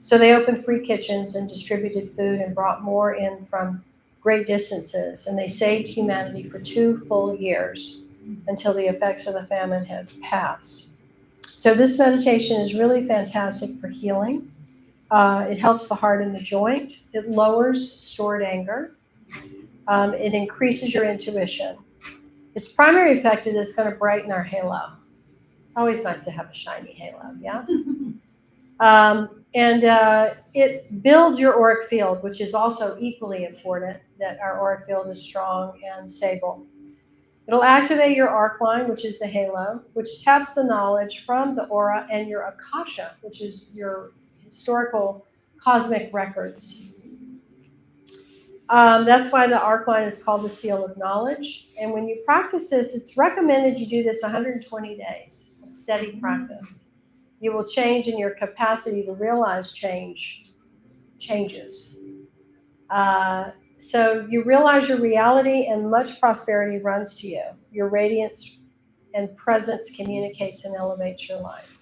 [SPEAKER 1] So they opened free kitchens and distributed food and brought more in from great distances. And they saved humanity for 2 full years until the effects of the famine had passed. So this meditation is really fantastic for healing. It helps the heart and the joint. It lowers stored anger. It increases your intuition. Its primary effect is it's going to brighten our halo. It's always nice to have a shiny halo, yeah? It builds your auric field, which is also equally important, that our auric field is strong and stable. It'll activate your arc line, which is the halo, which taps the knowledge from the aura and your akasha, which is your historical cosmic records. That's why the arc line is called the seal of knowledge. And when you practice this, it's recommended you do this 120 days of steady practice. You will change in your capacity to realize changes. So you realize your reality and much prosperity runs to you. Your radiance and presence communicates and elevates your life.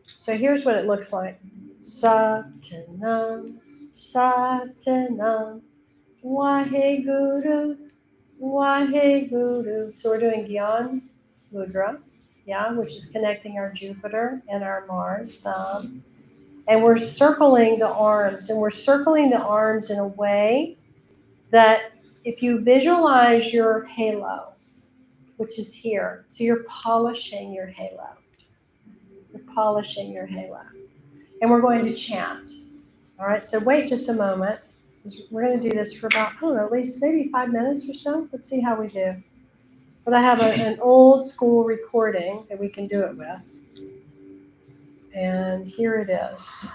[SPEAKER 1] So here's what it looks like. Satanam, Satanam, Waheguru, Waheguru. So we're doing Gyan Mudra, yeah, which is connecting our Jupiter and our Mars thumb. And we're circling the arms, and we're circling the arms in a way that if you visualize your halo, which is here, so you're polishing your halo. You're polishing your halo. And we're going to chant. All right, so wait just a moment. We're going to do this for about, I don't know, at least maybe 5 minutes or so. Let's see how we do. But I have an old school recording that we can do it with. And here it is.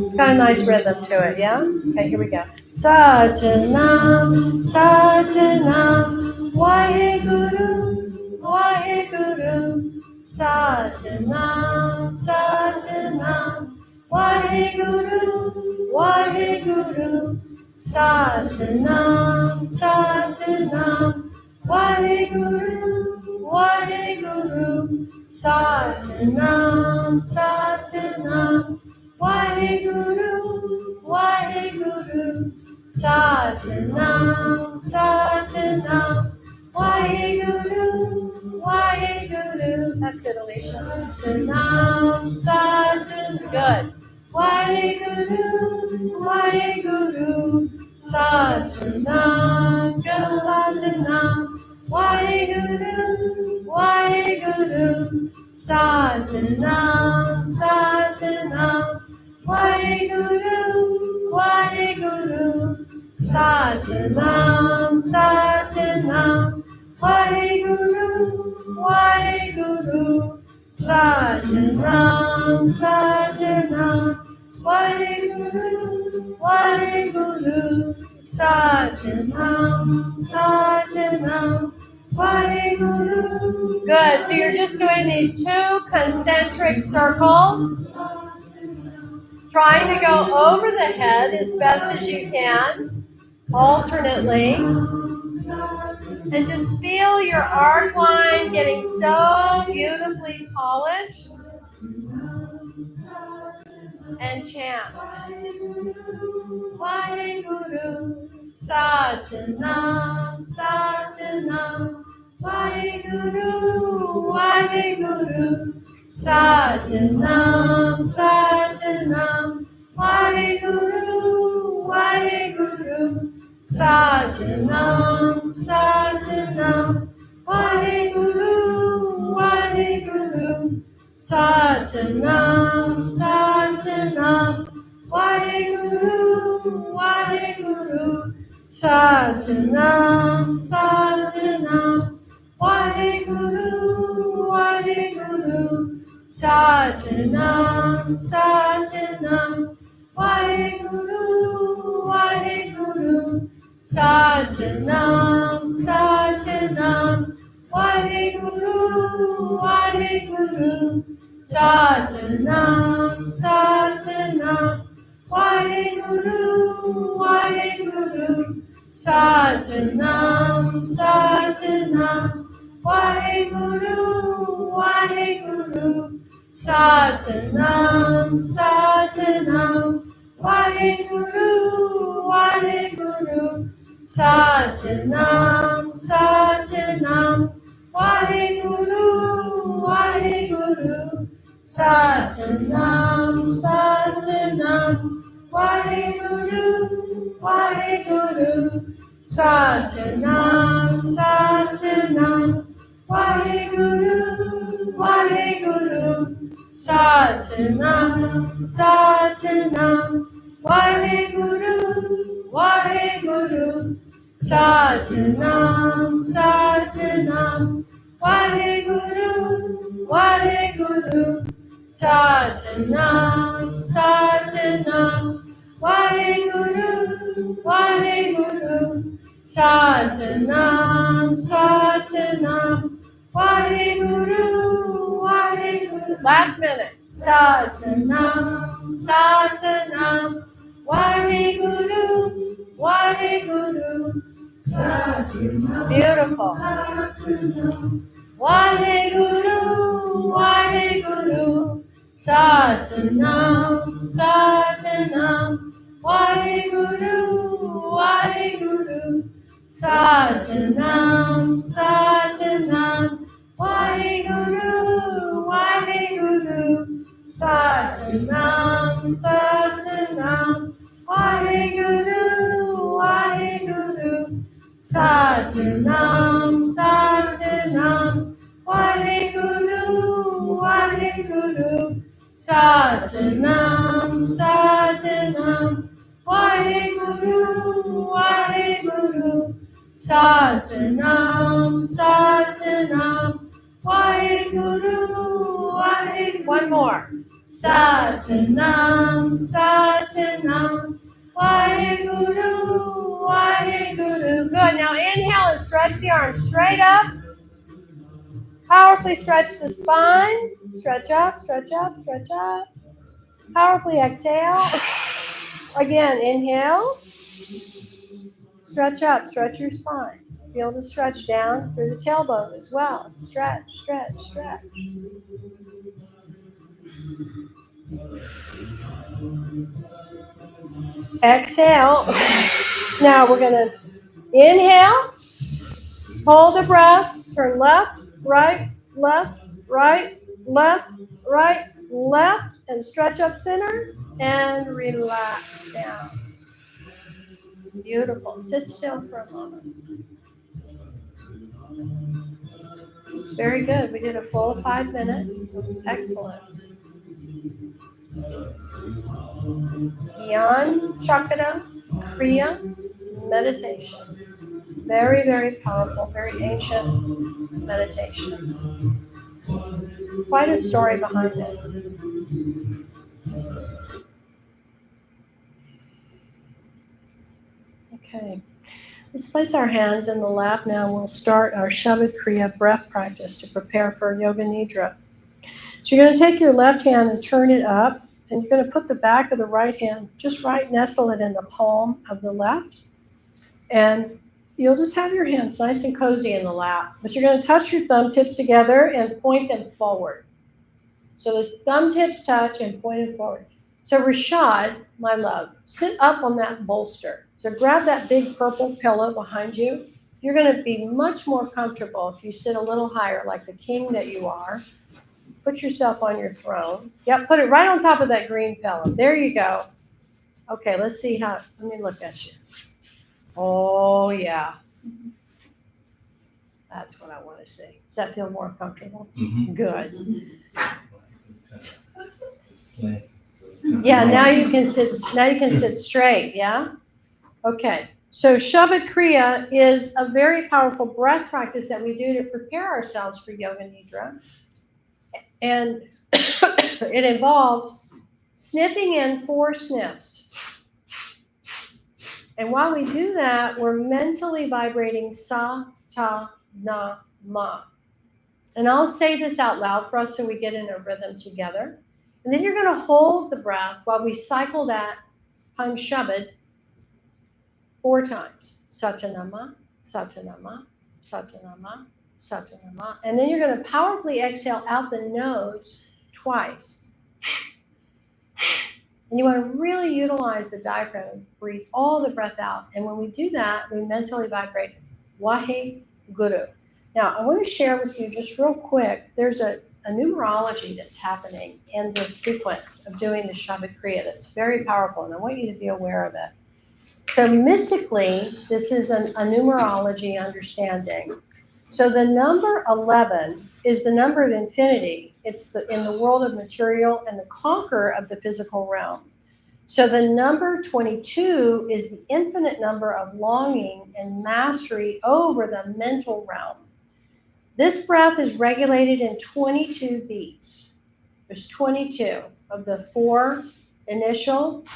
[SPEAKER 1] It's got a nice rhythm to it, yeah? Okay, here we go. Satanam, Satanam, Waheguru, Waheguru. Satanam, Satanam, Waheguru, Waheguru. Satanam, Satanam, Waheguru, Waheguru. Satanam, Satanam, Waheguru, Waheguru. Satanam, Satanam, Waheguru, Waheguru. That's it, Alicia. Satanam, Satanam. Good. Waheguru, Waheguru. Satanam, Satanam, Waheguru, Waheguru. Satanam, Satanam, Waheguru, Waheguru. Satanam, Satanam, Waheguru, Waheguru. Satanam, Satanam, Waheguru, Waheguru, Satanam, Satanam, Waheguru. Good. So you're just doing these 2 concentric circles, trying to go over the head as best as you can, alternately. And just feel your arc line getting so beautifully polished. And chant. Waheguru, Satanam, Satanam, Waheguru, Waheguru, Satanam, Satanam, Waheguru, Waheguru, Satanam, Satanam, Waheguru, Waheguru, Satanam, Satanam, Waheguru, Waheguru, Satanam, Satanam, Waheguru, Waheguru, Satanam, Satanam, Waheguru, Waheguru, Satanam, Satanam, Waheguru, Waheguru, Satanam, Satanam, Waheguru, Waheguru, Satanam, Satanam, Waheguru, Waheguru, Satanam, Satanam, Waheguru, Waheguru, Satanam, Satanam, Waheguru, Waheguru, Satanam, Satanam, Waheguru, Waheguru, Satanam, Satanam, Waheguru, Waheguru, Satanam, Satanam, Waheguru, Waheguru, Satanam, Satanam, Waheguru, Waheguru, Satanam, Satanam, Waheguru, Waheguru, Satanam, Satanam, Waheguru, Waheguru. Last minute. Satanam, Satanam, Waheguru, Waheguru, Satanam. Beautiful. Satanam. Waheguru, Waheguru, Satanam, Satanam, Waheguru, Waheguru, Satanam, Satanam, Waheguru, Waheguru, Satanam, Satanam, Waheguru, Waheguru, Satanam, Satanam, Waheguru, Waheguru, Satanam, Satanam, Waheguru, Waheguru, Satanam, Satanam, Waheguru, Waheguru. One more. Satanam, Satanam, Waheguru, Waheguru. Good. Now inhale and stretch the arms straight up. Powerfully stretch the spine. Stretch up, stretch up, stretch up. Powerfully exhale. Again, inhale. Stretch up, stretch your spine. Feel the stretch down through the tailbone as well. Stretch, stretch, stretch. Exhale. Now we're going to inhale. Hold the breath. Turn left, right, left, right, left, right, left. And stretch up center. And relax down. Beautiful. Sit still for a moment. It's very good. We did a full 5 minutes. It was excellent. Gyan Chakra Kriya meditation. Very, very powerful, very ancient meditation. Quite a story behind it. Okay. Let's place our hands in the lap now. We'll start our Shabad Kriya breath practice to prepare for Yoga Nidra. So you're going to take your left hand and turn it up, and you're going to put the back of the right hand just right, nestle it in the palm of the left. And you'll just have your hands nice and cozy in the lap, but you're going to touch your thumb tips together and point them forward. So the thumb tips touch and point them forward. So Rashad, my love, sit up on that bolster. So grab that big purple pillow behind you. You're going to be much more comfortable if you sit a little higher like the king that you are. Put yourself on your throne. Yep, put it right on top of that green pillow. There you go. Okay, let's see how, let me look at you. Oh, yeah. That's what I want to see. Does that feel more comfortable?
[SPEAKER 6] Mm-hmm.
[SPEAKER 1] Good.
[SPEAKER 6] Yeah,
[SPEAKER 1] Yeah, now you can sit straight, yeah? Okay. So Shabad Kriya is a very powerful breath practice that we do to prepare ourselves for Yoga Nidra. And it involves sniffing in 4 sniffs. And while we do that, we're mentally vibrating sa, ta, na, ma. And I'll say this out loud for us so we get in a rhythm together. And then you're going to hold the breath while we cycle that Ham Shabad 4 times. Satanama, Satanama, Satanama, Satanama. And then you're going to powerfully exhale out the nose twice. And you want to really utilize the diaphragm, breathe all the breath out. And when we do that, we mentally vibrate Wahe Guru. Now, I want to share with you just real quick, there's a numerology that's happening in this sequence of doing the Shabad Kriya that's very powerful, and I want you to be aware of it. So mystically, this is a numerology understanding. So the number 11 is the number of infinity. It's in the world of material and the conqueror of the physical realm. So the number 22 is the infinite number of longing and mastery over the mental realm. This breath is regulated in 22 beats. There's 22 of the 4 initial,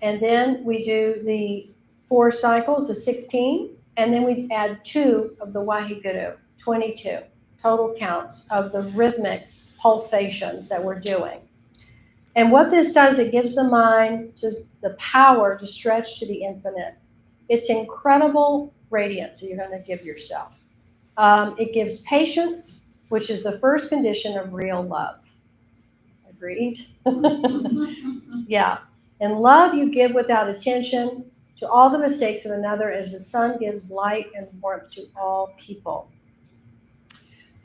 [SPEAKER 1] and then we do the 4 cycles, the 16, and then we add 2 of the Waheguru, 22 total counts of the rhythmic pulsations that we're doing. And what this does, it gives the mind the power to stretch to the infinite. It's incredible radiance that you're going to give yourself. It gives patience, which is the first condition of real love. Agreed? Yeah. In love, you give without attention to all the mistakes of another as the sun gives light and warmth to all people.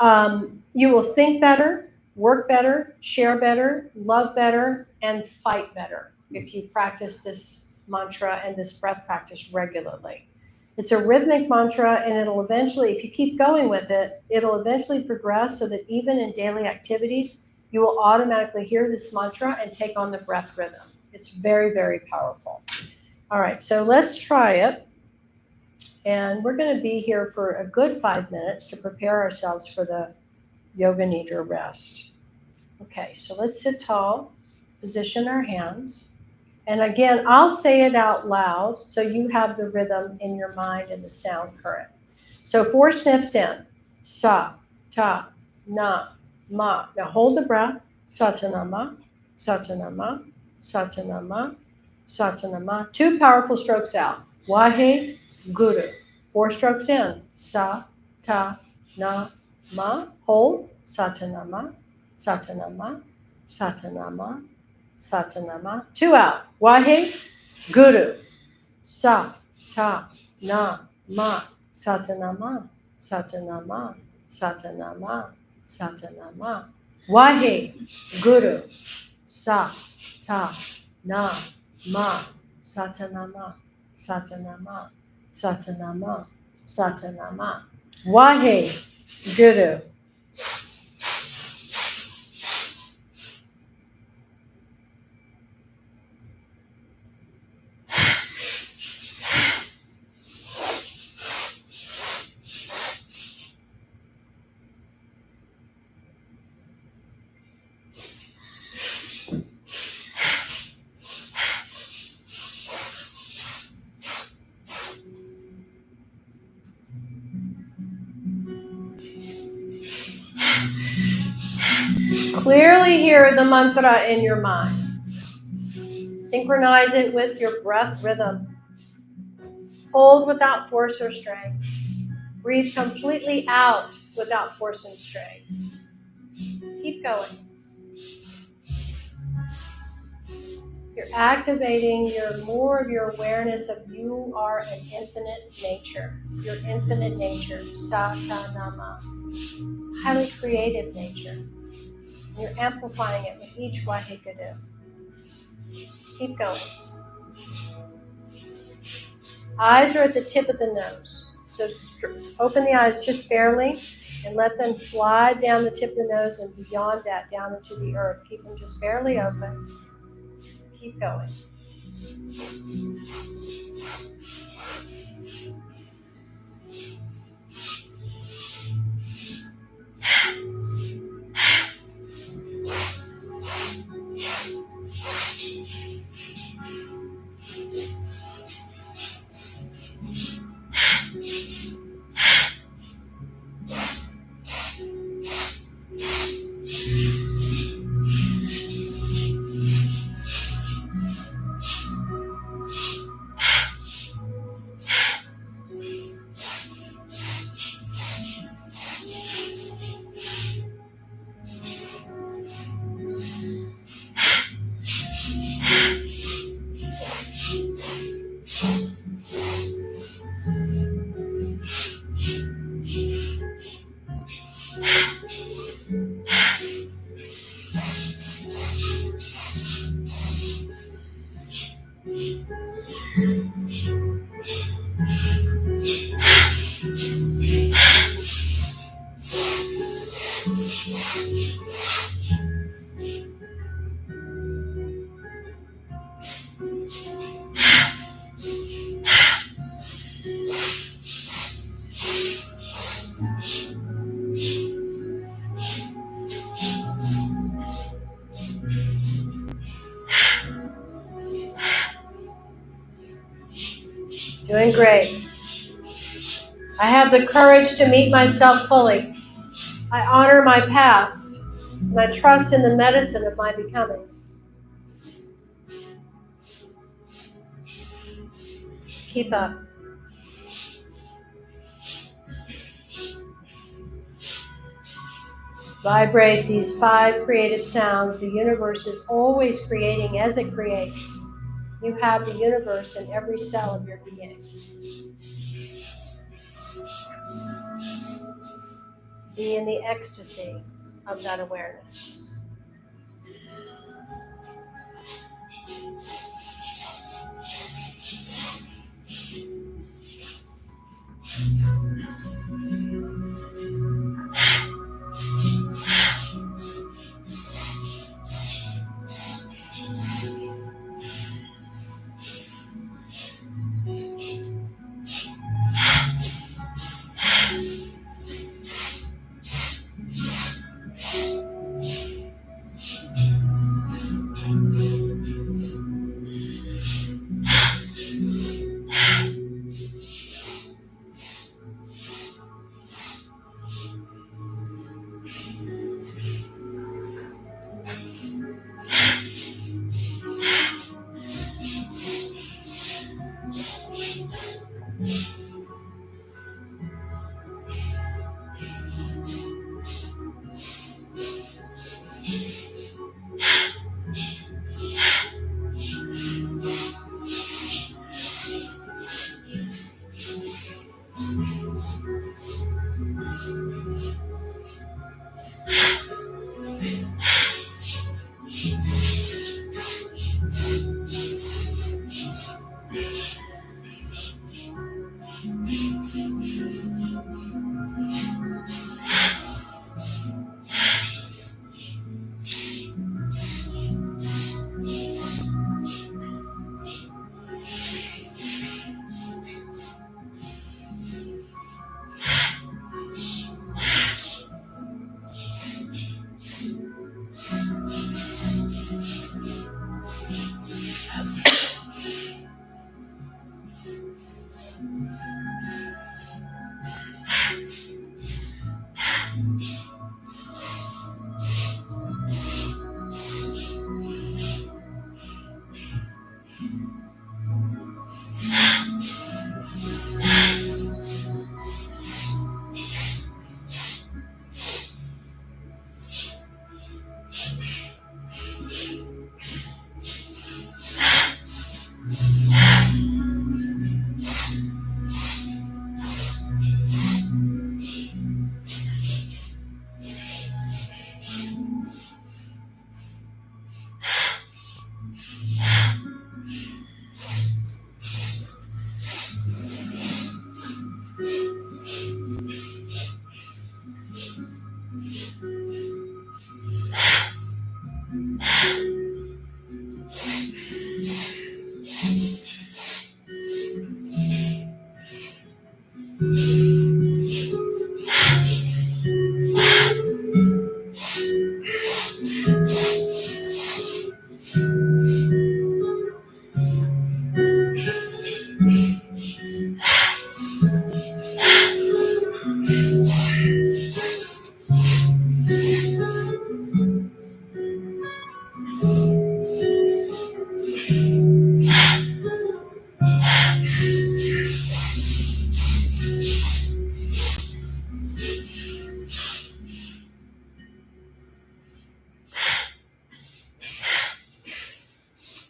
[SPEAKER 1] You will think better, work better, share better, love better, and fight better if you practice this mantra and this breath practice regularly. It's a rhythmic mantra, and it'll eventually, if you keep going with it, it'll eventually progress so that even in daily activities, you will automatically hear this mantra and take on the breath rhythm. It's very, very powerful. All right, so let's try it. And we're going to be here for a good 5 minutes to prepare ourselves for the Yoga Nidra rest. Okay, so let's sit tall, position our hands. And again, I'll say it out loud so you have the rhythm in your mind and the sound current. So 4 sniffs in. Sa, ta, na, ma. Now hold the breath. Satanama, satanama, satanama, satanama. 2 powerful strokes out. Wahe Guru. 4 strokes in. Sa, ta, na, ma. Hold. Satanama, satanama, satanama, satanama. 2 out. Wahe Guru. Sa, ta, na, ma. Satanama, satanama, satanama, satanama. Wahe Guru. Sa, ta, na, ma. Satanama, satanama, satanama, satanama. Wahe Guru. Clearly hear the mantra in your mind. Synchronize it with your breath rhythm. Hold without force or strain. Breathe completely out without force and strain. Keep going. You're activating more of your awareness of you are an infinite nature. Your infinite nature, Satanama, highly creative nature. And you're amplifying it with each Wahikadu. Keep going. Eyes are at the tip of the nose. So open the eyes just barely and let them slide down the tip of the nose and beyond that down into the earth. Keep them just barely open. Keep going. Doing great. I have the courage to meet myself fully. I honor my past, and I trust in the medicine of my becoming. Keep up. Vibrate these 5 creative sounds. The universe is always creating as it creates. You have the universe in every cell of your being. Be in the ecstasy of that awareness.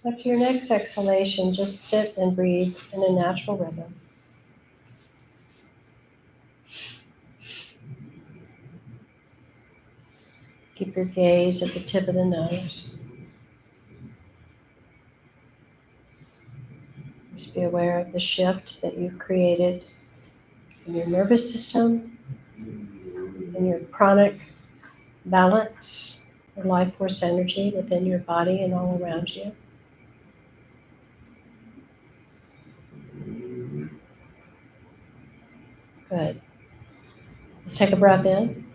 [SPEAKER 1] After your next exhalation, just sit and breathe in a natural rhythm. Keep your gaze at the tip of the nose. Just be aware of the shift that you've created in your nervous system, in your pranic balance, your life force energy within your body and all around you. Good. Let's take a breath in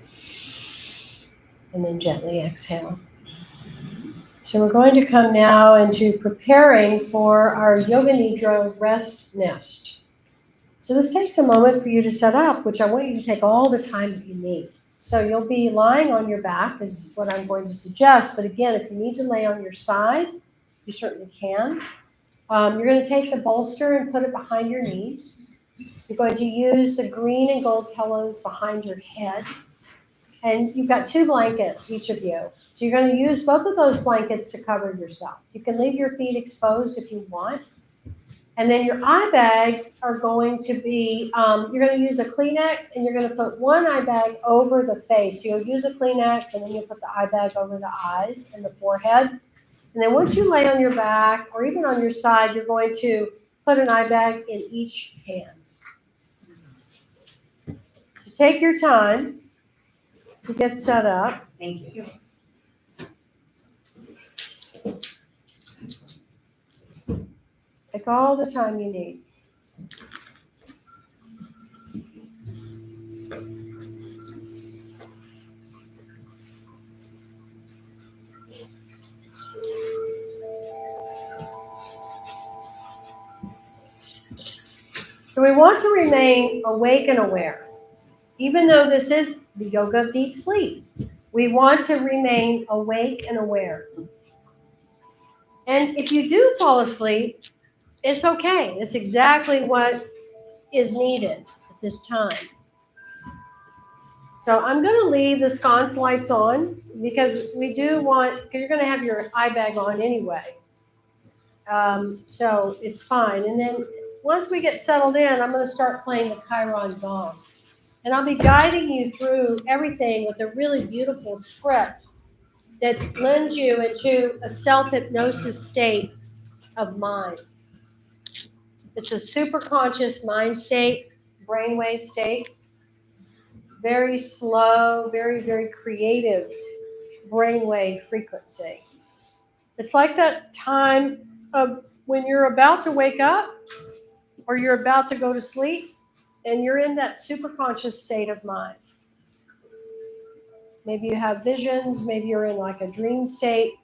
[SPEAKER 1] and then gently exhale. So we're going to come now into preparing for our Yoga Nidra rest nest. So this takes a moment for you to set up, which I want you to take all the time that you need. So you'll be lying on your back is what I'm going to suggest. But again, if you need to lay on your side, you certainly can. You're going to take the bolster and put it behind your knees. You're going to use the green and gold pillows behind your head. And you've got 2 blankets, each of you. So you're going to use both of those blankets to cover yourself. You can leave your feet exposed if you want. And then your eye bags are going to be, you're going to use a Kleenex and you're going to put one eye bag over the face. So you'll use a Kleenex and then you'll put the eye bag over the eyes and the forehead. And then once you lay on your back or even on your side, you're going to put an eye bag in each hand. So take your time to get set up.
[SPEAKER 2] Thank you.
[SPEAKER 1] Take all the time you need. So we want to remain awake and aware. Even though this is the yoga of deep sleep, we want to remain awake and aware. And if you do fall asleep, it's okay. It's exactly what is needed at this time. So I'm going to leave the sconce lights on because we do want, because you're going to have your eye bag on anyway. So it's fine. And then once we get settled in, I'm going to start playing the Chiron Gong. And I'll be guiding you through everything with a really beautiful script that lends you into a self-hypnosis state of mind. It's a super conscious mind state, brainwave state. Very slow, very, very creative brainwave frequency. It's like that time of when you're about to wake up or you're about to go to sleep and you're in that super conscious state of mind. Maybe you have visions, maybe you're in like a dream state,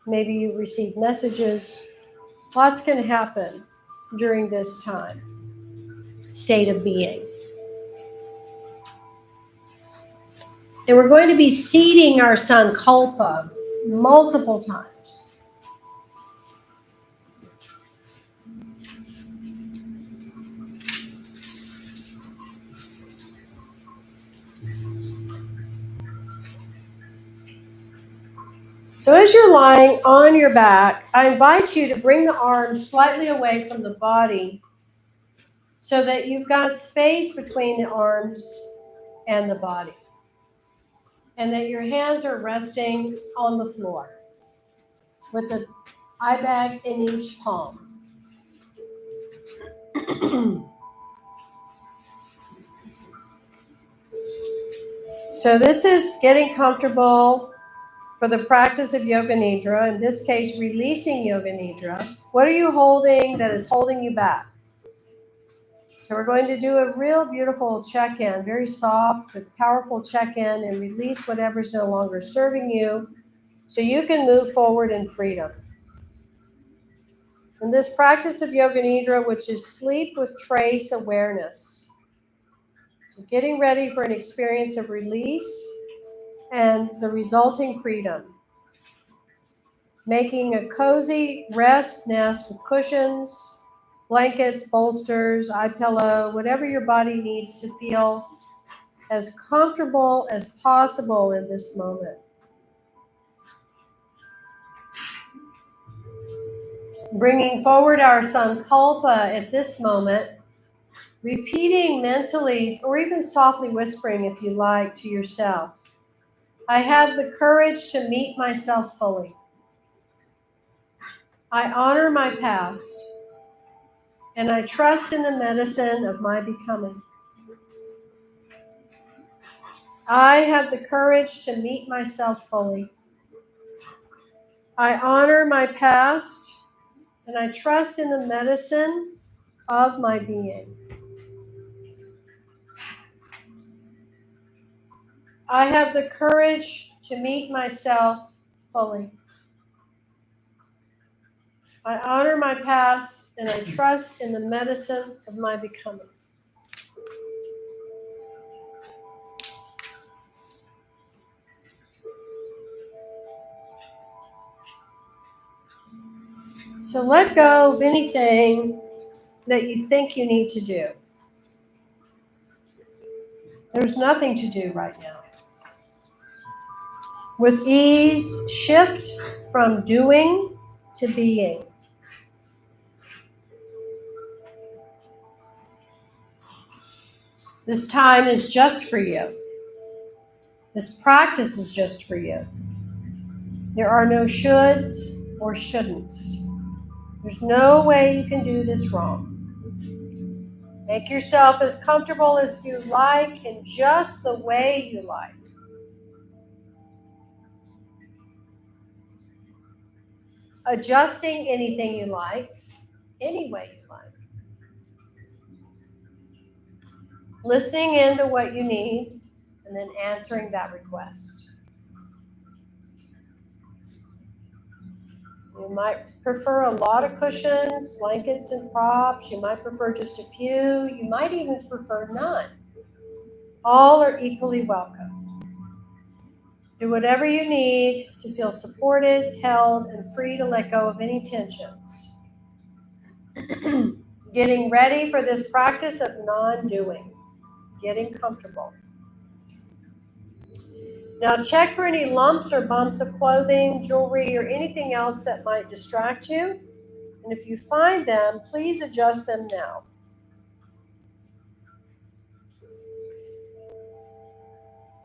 [SPEAKER 1] maybe you receive messages. Lots can happen during this time, state of being. And we're going to be seeding our sankalpa multiple times. So as you're lying on your back, I invite you to bring the arms slightly away from the body so that you've got space between the arms and the body. And that your hands are resting on the floor with the eye bag in each palm. So this is getting comfortable for the practice of Yoga Nidra, in this case, releasing Yoga Nidra. What are you holding that is holding you back? So we're going to do a real beautiful check-in, very soft but powerful check-in, and release whatever's no longer serving you so you can move forward in freedom. In this practice of Yoga Nidra, which is sleep with trace awareness. So getting ready for an experience of release and the resulting freedom. Making a cozy rest nest with cushions, blankets, bolsters, eye pillow, whatever your body needs to feel as comfortable as possible in this moment. Bringing forward our sankalpa at this moment, repeating mentally or even softly whispering if you like to yourself, I have the courage to meet myself fully. I honor my past, and I trust in the medicine of my becoming. I have the courage to meet myself fully. I honor my past, and I trust in the medicine of my being. I have the courage to meet myself fully. I honor my past, and I trust in the medicine of my becoming. So let go of anything that you think you need to do. There's nothing to do right now. With ease, shift from doing to being. This time is just for you. This practice is just for you. There are no shoulds or shouldn'ts. There's no way you can do this wrong. Make yourself as comfortable as you like and just the way you like. Adjusting anything you like, any way you like. Listening into what you need and then answering that request. You might prefer a lot of cushions, blankets, and props. You might prefer just a few. You might even prefer none. All are equally welcome. Do whatever you need to feel supported, held, and free to let go of any tensions. Getting ready for this practice of non-doing. Getting comfortable. Now check for any lumps or bumps of clothing, jewelry, or anything else that might distract you. And if you find them, please adjust them now.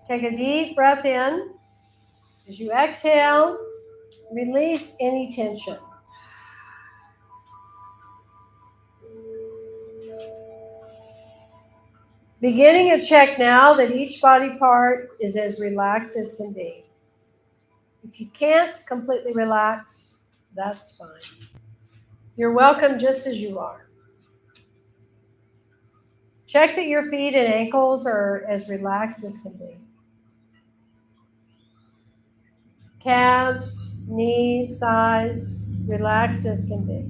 [SPEAKER 1] Take a deep breath in. As you exhale, release any tension. Beginning a check now that each body part is as relaxed as can be. If you can't completely relax, that's fine. You're welcome just as you are. Check that your feet and ankles are as relaxed as can be. Calves, knees, thighs, relaxed as can be.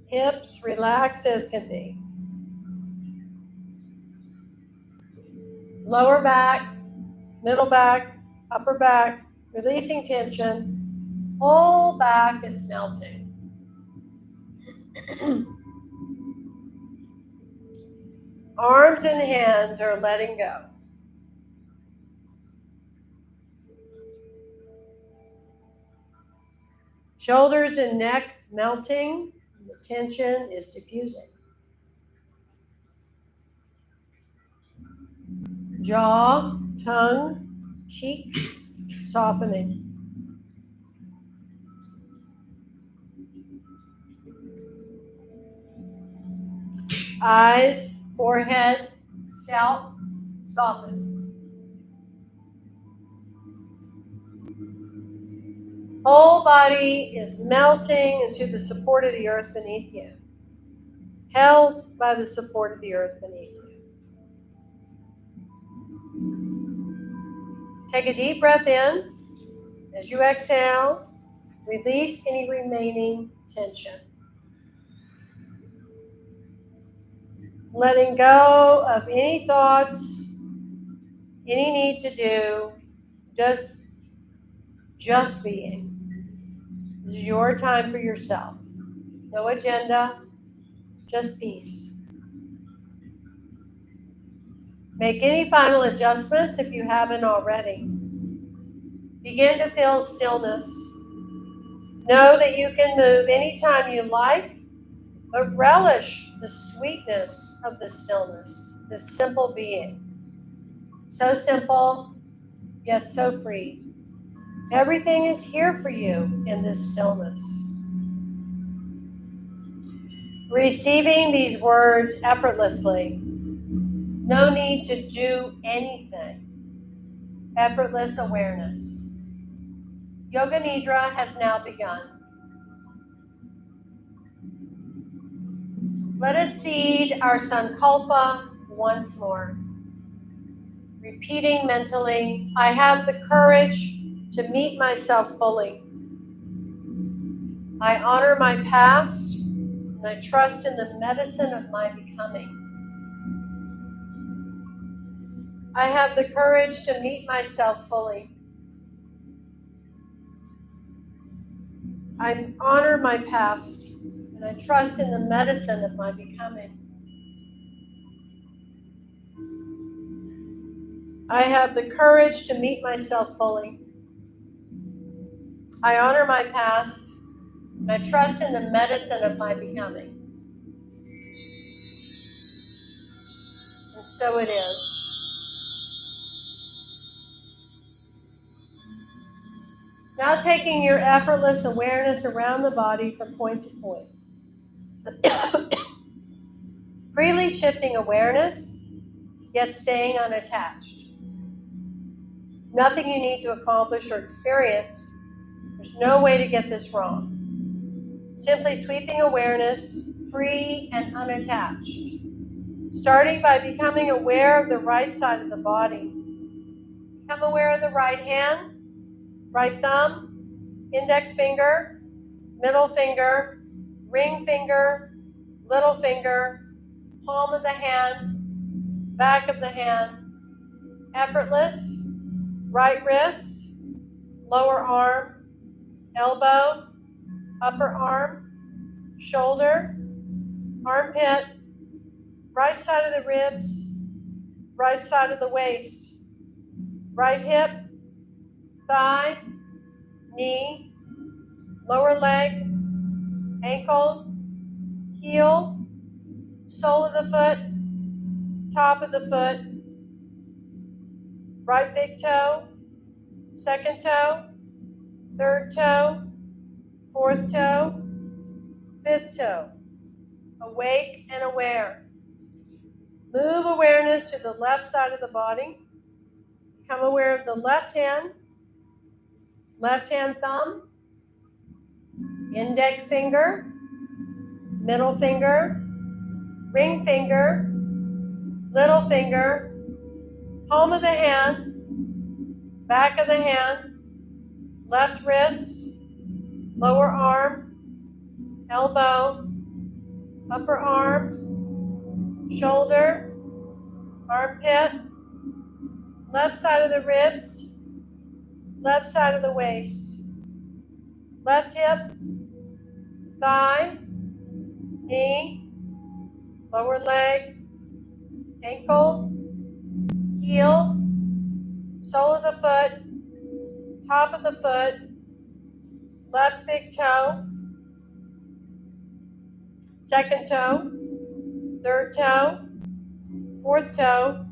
[SPEAKER 1] Hips, relaxed as can be. Lower back, middle back, upper back, releasing tension. Whole back is melting. Arms and hands are letting go. Shoulders and neck melting. The tension is diffusing. Jaw, tongue, cheeks softening. Eyes, forehead, scalp soften. Whole body is melting into the support of the earth beneath you, held by the support of the earth beneath you. Take a deep breath in. As you exhale, release any remaining tension. Letting go of any thoughts, any need to do, just being. This is your time for yourself. No agenda, just peace. Make any final adjustments if you haven't already. Begin to feel stillness. Know that you can move anytime you like, but relish the sweetness of the stillness, this simple being. So simple, yet so free. Everything is here for you in this stillness. Receiving these words effortlessly. No need to do anything. Effortless awareness. Yoga Nidra has now begun. Let us seed our sankalpa once more. Repeating mentally, I have the courage to meet myself fully. I honor my past, and I trust in the medicine of my becoming. I have the courage to meet myself fully. I honor my past, and I trust in the medicine of my becoming. I have the courage to meet myself fully. I honor my past, and I trust in the medicine of my becoming. And so it is. Now taking your effortless awareness around the body from point to point. Freely shifting awareness, yet staying unattached. Nothing you need to accomplish or experience. There's no way to get this wrong. Simply sweeping awareness, free and unattached. Starting by becoming aware of the right side of the body. Become aware of the right hand, right thumb, index finger, middle finger, ring finger, little finger, palm of the hand, back of the hand, effortless, right wrist, lower arm, elbow, upper arm, shoulder, armpit, right side of the ribs, right side of the waist, right hip, thigh, knee, lower leg, ankle, heel, sole of the foot, top of the foot, right big toe, second toe, third toe, fourth toe, fifth toe. Awake and aware. Move awareness to the left side of the body. Become aware of the left hand thumb, index finger, middle finger, ring finger, little finger, palm of the hand, back of the hand, left wrist, lower arm, elbow, upper arm, shoulder, armpit, left side of the ribs, left side of the waist, left hip, thigh, knee, lower leg, ankle, heel, sole of the foot, top of the foot, left big toe, second toe, third toe, fourth toe,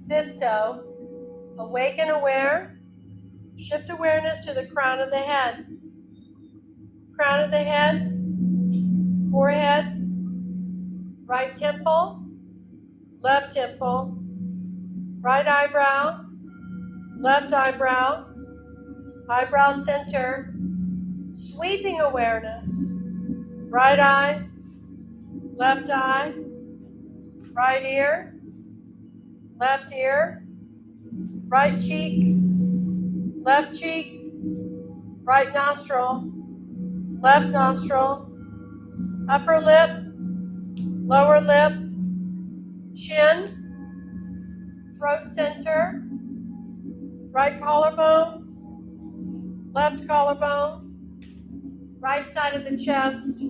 [SPEAKER 1] fifth toe. Awake and aware. Shift awareness to the crown of the head. Crown of the head, forehead, right temple, left temple, right eyebrow, left eyebrow, eyebrow center, sweeping awareness, right eye, left eye, right ear, left ear, right cheek, left cheek, right nostril, left nostril, upper lip, lower lip, chin, throat center, right collarbone, left collarbone, right side of the chest,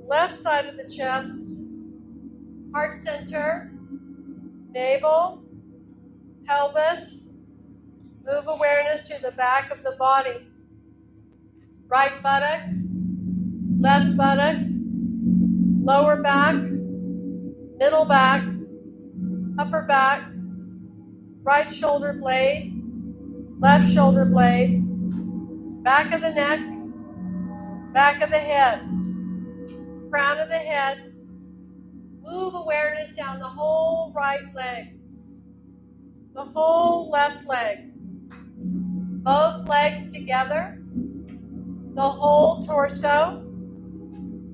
[SPEAKER 1] left side of the chest, heart center, navel, pelvis. Move awareness to the back of the body. Right buttock, left buttock, lower back, middle back, upper back, right shoulder blade, left shoulder blade, back of the neck, back of the head, crown of the head. Move awareness down the whole right leg, the whole left leg, both legs together, the whole torso,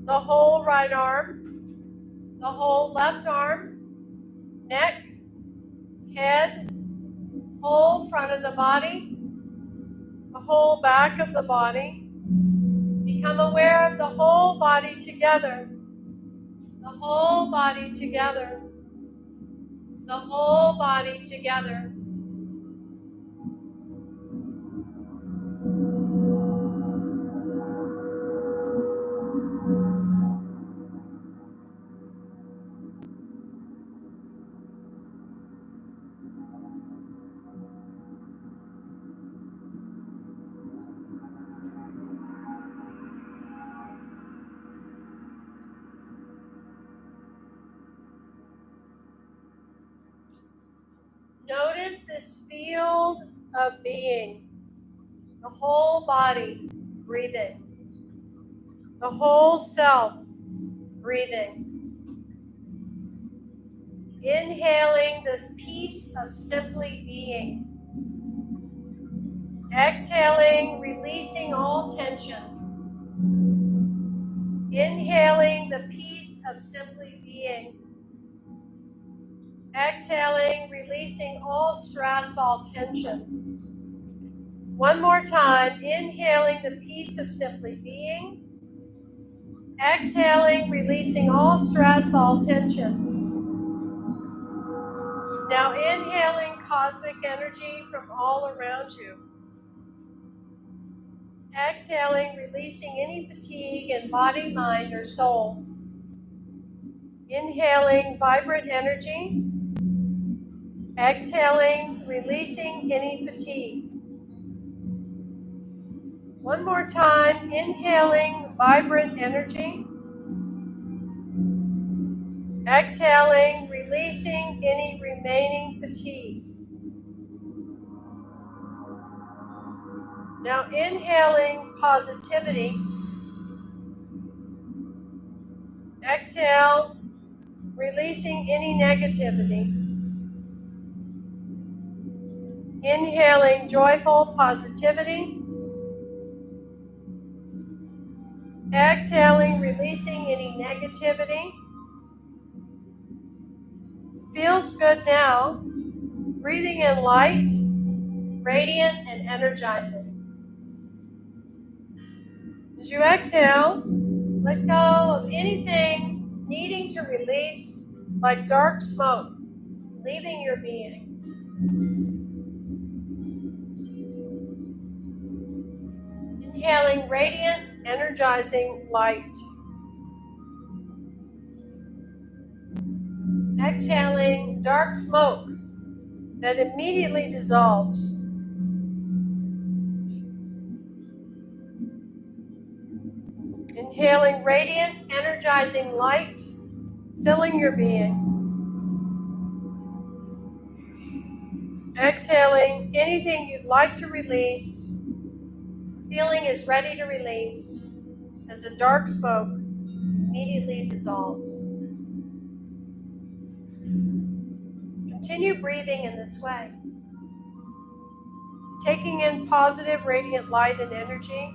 [SPEAKER 1] the whole right arm, the whole left arm, neck, head, whole front of the body, the whole back of the body. Become aware of the whole body together, the whole body together, the whole body together. Notice this field of being, the whole body breathing, the whole self breathing. Inhaling this peace of simply being. Exhaling, releasing all tension. Inhaling the peace of simply being. Exhaling, releasing all stress, all tension. One more time, inhaling the peace of simply being. Exhaling, releasing all stress, all tension. Now inhaling cosmic energy from all around you. Exhaling, releasing any fatigue in body, mind, or soul. Inhaling vibrant energy. Exhaling, releasing any fatigue. One more time, inhaling vibrant energy. Exhaling, releasing any remaining fatigue. Now inhaling positivity. Exhale, releasing any negativity. Inhaling joyful positivity. Exhaling, releasing any negativity. Feels good now. Breathing in light, radiant, and energizing. As you exhale, let go of anything needing to release, like dark smoke, leaving your being. Inhaling radiant, energizing light. Exhaling dark smoke that immediately dissolves. Inhaling radiant, energizing light, filling your being. Exhaling anything you'd like to release. Feeling is ready to release as a dark smoke immediately dissolves. Continue breathing in this way. Taking in positive, radiant light and energy.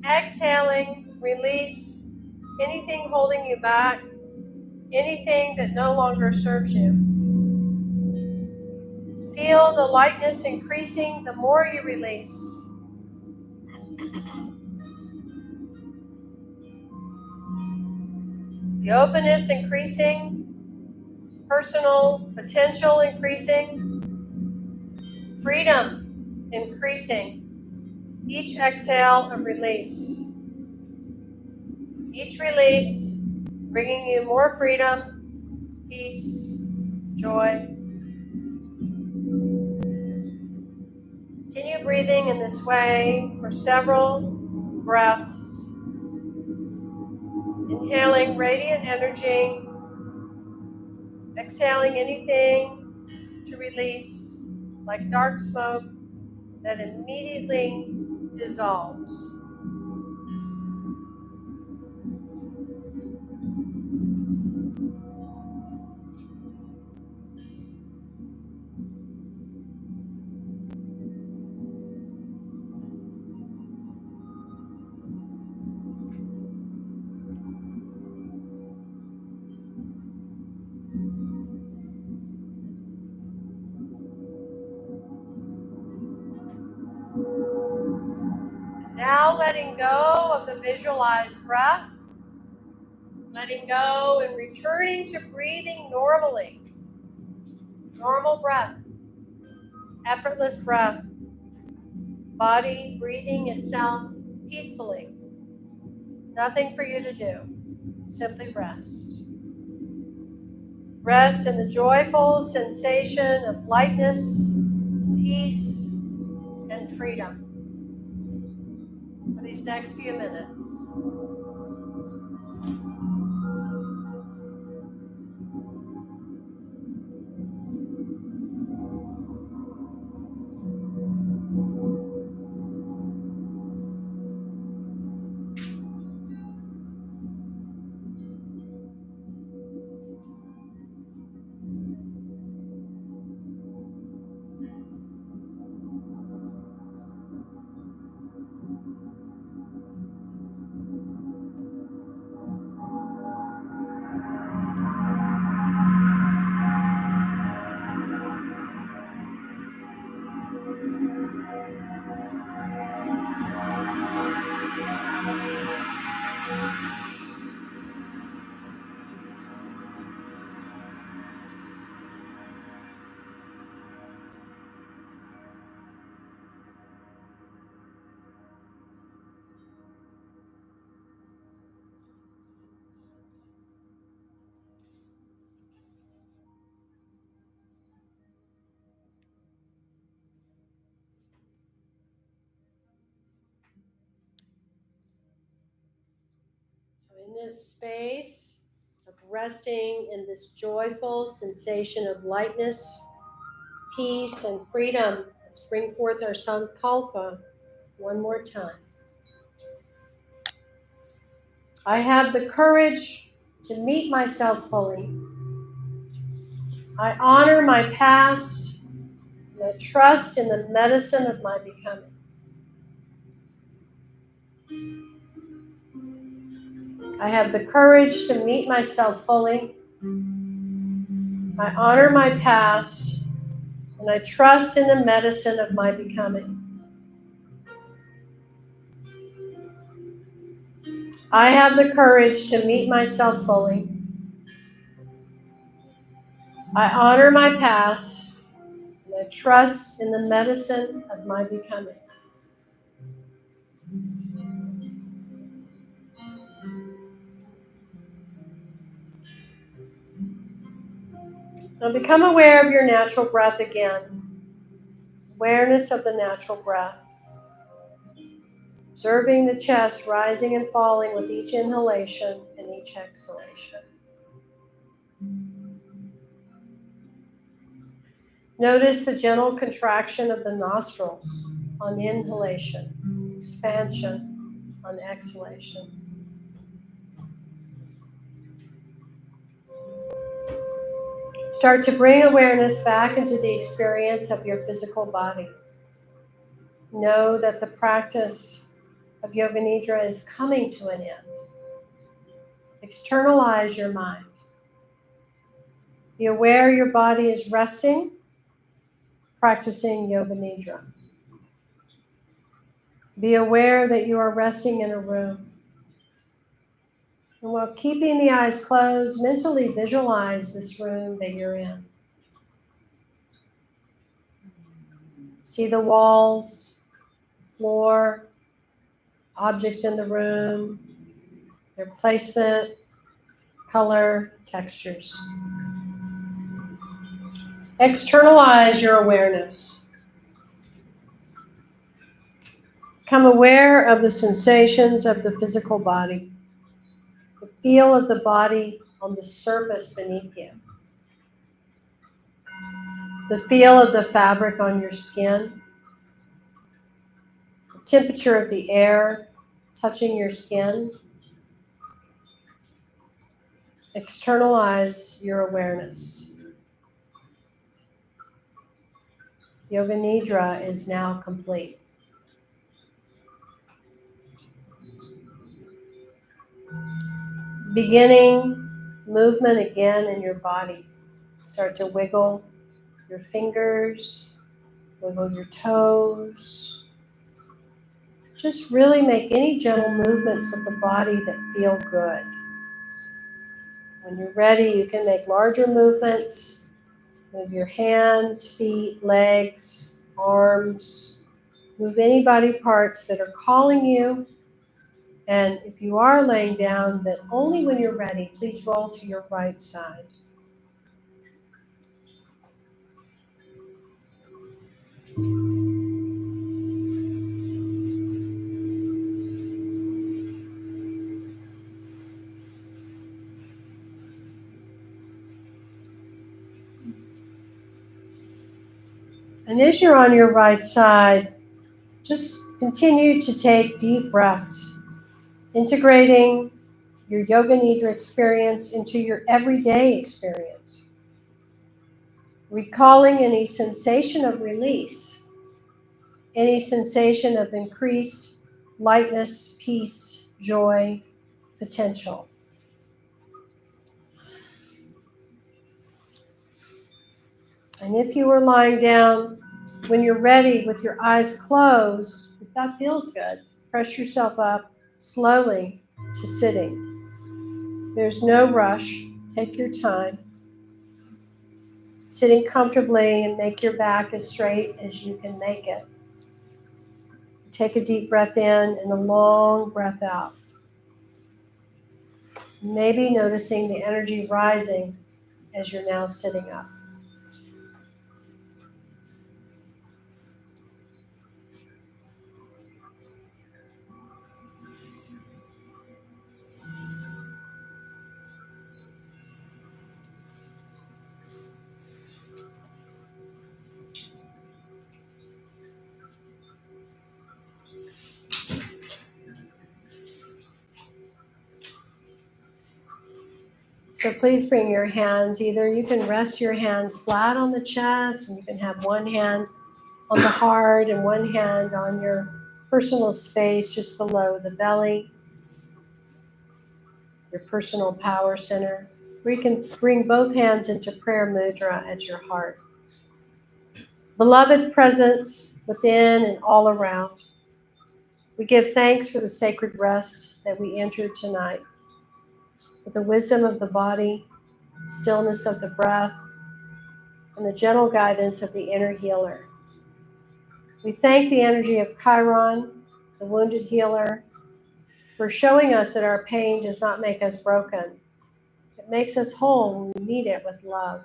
[SPEAKER 1] Exhaling, release anything holding you back, anything that no longer serves you. Feel the lightness increasing the more you release. The openness increasing, personal potential increasing, freedom increasing. Each exhale of release. Each release bringing you more freedom, peace, joy. Continue breathing in this way for several breaths. Inhaling radiant energy, exhaling anything to release like dark smoke that immediately dissolves. Now letting go of the visualized breath, letting go and returning to breathing normally. Normal breath, effortless breath, body breathing itself peacefully. Nothing for you to do, simply rest. Rest in the joyful sensation of lightness, peace, and freedom for these next few minutes. In this space of resting in this joyful sensation of lightness, peace, and freedom, let's bring forth our sankalpa one more time. I have the courage to meet myself fully. I honor my past, and I trust in the medicine of my becoming. I have the courage to meet myself fully. I honor my past, and I trust in the medicine of my becoming. I have the courage to meet myself fully. I honor my past, and I trust in the medicine of my becoming. Now become aware of your natural breath again. Awareness of the natural breath. Observing the chest rising and falling with each inhalation and each exhalation. Notice the gentle contraction of the nostrils on inhalation, expansion on exhalation. Start to bring awareness back into the experience of your physical body. Know that the practice of Yoga Nidra is coming to an end. Externalize your mind. Be aware your body is resting, practicing Yoga Nidra. Be aware that you are resting in a room. And while keeping the eyes closed, mentally visualize this room that you're in. See the walls, floor, objects in the room, their placement, color, textures. Externalize your awareness. Become aware of the sensations of the physical body, the feel of the body on the surface beneath you, the feel of the fabric on your skin, the temperature of the air touching your skin. Externalize your awareness. Yoga Nidra is now complete. Beginning movement again in your body. Start to wiggle your fingers, wiggle your toes. Just really make any gentle movements with the body that feel good. When you're ready, you can make larger movements. Move your hands, feet, legs, arms. Move any body parts that are calling you. And if you are laying down, then only when you're ready, please roll to your right side. And as you're on your right side, just continue to take deep breaths, integrating your Yoga Nidra experience into your everyday experience. Recalling any sensation of release, any sensation of increased lightness, peace, joy, potential. And if you were lying down, when you're ready with your eyes closed, if that feels good, press yourself up slowly to sitting. There's no rush. Take your time. Sitting comfortably and make your back as straight as you can make it. Take a deep breath in and a long breath out. Maybe noticing the energy rising as you're now sitting up. So please bring your hands, either you can rest your hands flat on the chest, and you can have one hand on the heart and one hand on your personal space just below the belly, your personal power center. Or you can bring both hands into prayer mudra at your heart. Beloved presence within and all around, we give thanks for the sacred rest that we entered tonight. With the wisdom of the body, stillness of the breath, and the gentle guidance of the inner healer. We thank the energy of Chiron, the wounded healer, for showing us that our pain does not make us broken. It makes us whole when we meet it with love.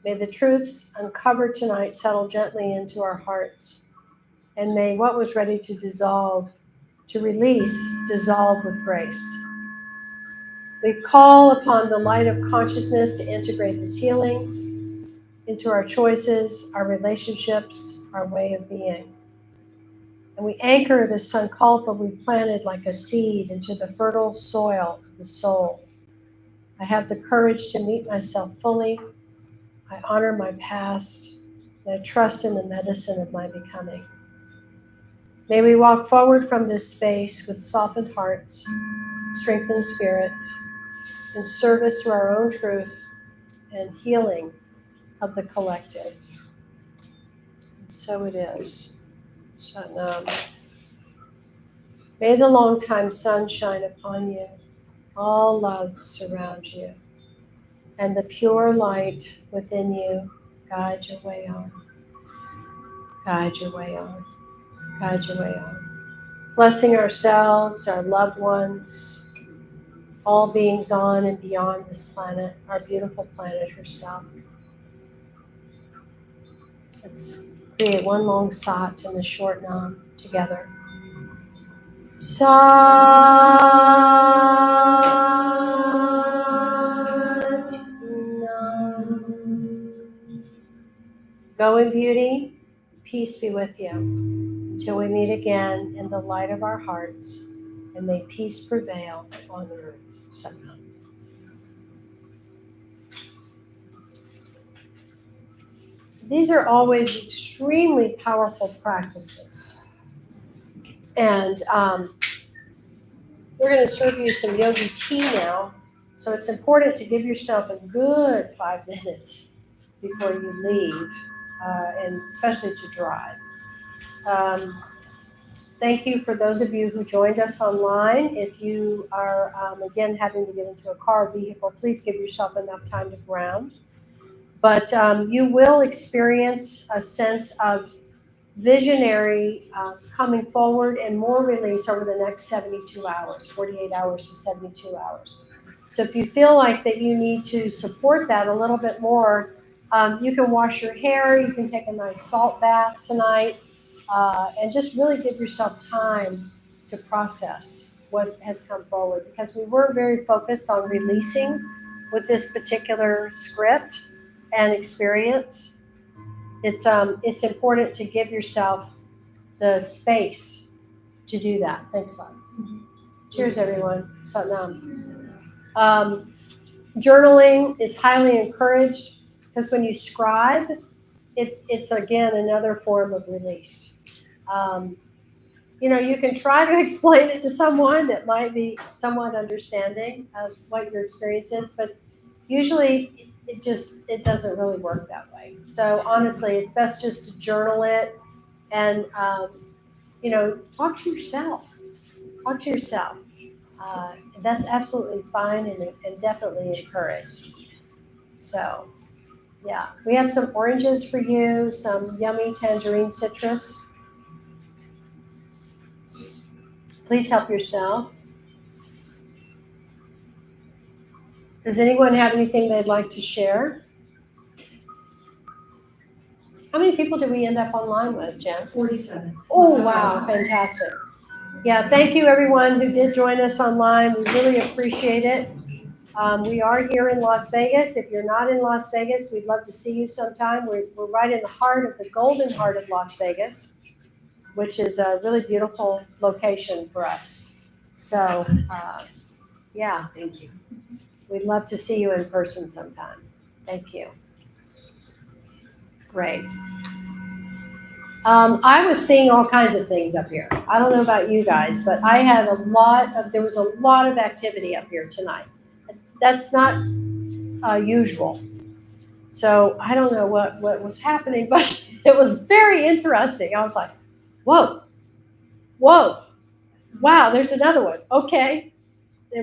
[SPEAKER 1] May the truths uncovered tonight settle gently into our hearts, and may what was ready to dissolve, to release, dissolve with grace. We call upon the light of consciousness to integrate this healing into our choices, our relationships, our way of being. And we anchor this sankalpa we planted like a seed into the fertile soil of the soul. I have the courage to meet myself fully. I honor my past, and I trust in the medicine of my becoming. May we walk forward from this space with softened hearts, strengthened spirits, in service to our own truth and healing of the collective. And so it is. Shanam. May the long-time sun shine upon you. All love surround you. And the pure light within you guide your way on. Guide your way on. Guide your way on. Blessing ourselves, our loved ones, all beings on and beyond this planet, our beautiful planet herself. Let's create one long sat and a short nam together. Sat Nam. Go in beauty, peace be with you. Until we meet again in the light of our hearts, and may peace prevail on earth. Sat Nam. These are always extremely powerful practices. And we're going to serve you some yogi tea now. So it's important to give yourself a good 5 minutes before you leave, and especially to drive. Thank you for those of you who joined us online. If you are, again, having to get into a car or vehicle, please give yourself enough time to ground. But you will experience a sense of visionary coming forward and more release over the next 72 hours, 48 hours to 72 hours. So if you feel like that you need to support that a little bit more, you can wash your hair, you can take a nice salt bath tonight, and just really give yourself time to process what has come forward, because we were very focused on releasing with this particular script and experience. It's important to give yourself the space to do that. Thanks, love. Cheers, everyone. Sat Nam. Journaling is highly encouraged, because when you scribe, it's again another form of release. You can try to explain it to someone that might be somewhat understanding of what your experience is, but usually it doesn't really work that way. So honestly, it's best just to journal it and talk to yourself. Talk to yourself. That's absolutely fine and definitely encouraged. So, yeah, we have some oranges for you, some yummy tangerine citrus. Please help yourself. Does anyone have anything they'd like to share? How many people did we end up online with, Jen?
[SPEAKER 5] 47.
[SPEAKER 1] Oh, wow, fantastic. Yeah, thank you everyone who did join us online. We really appreciate it. We are here in Las Vegas. If you're not in Las Vegas, we'd love to see you sometime. We're right in the heart of the golden heart of Las Vegas, which is a really beautiful location for us. So, yeah.
[SPEAKER 5] Thank you.
[SPEAKER 1] We'd love to see you in person sometime. Thank you. Great. I was seeing all kinds of things up here. I don't know about you guys, but there was a lot of activity up here tonight. That's not usual. So I don't know what was happening, but it was very interesting. I was like, whoa, wow, there's another one. Okay.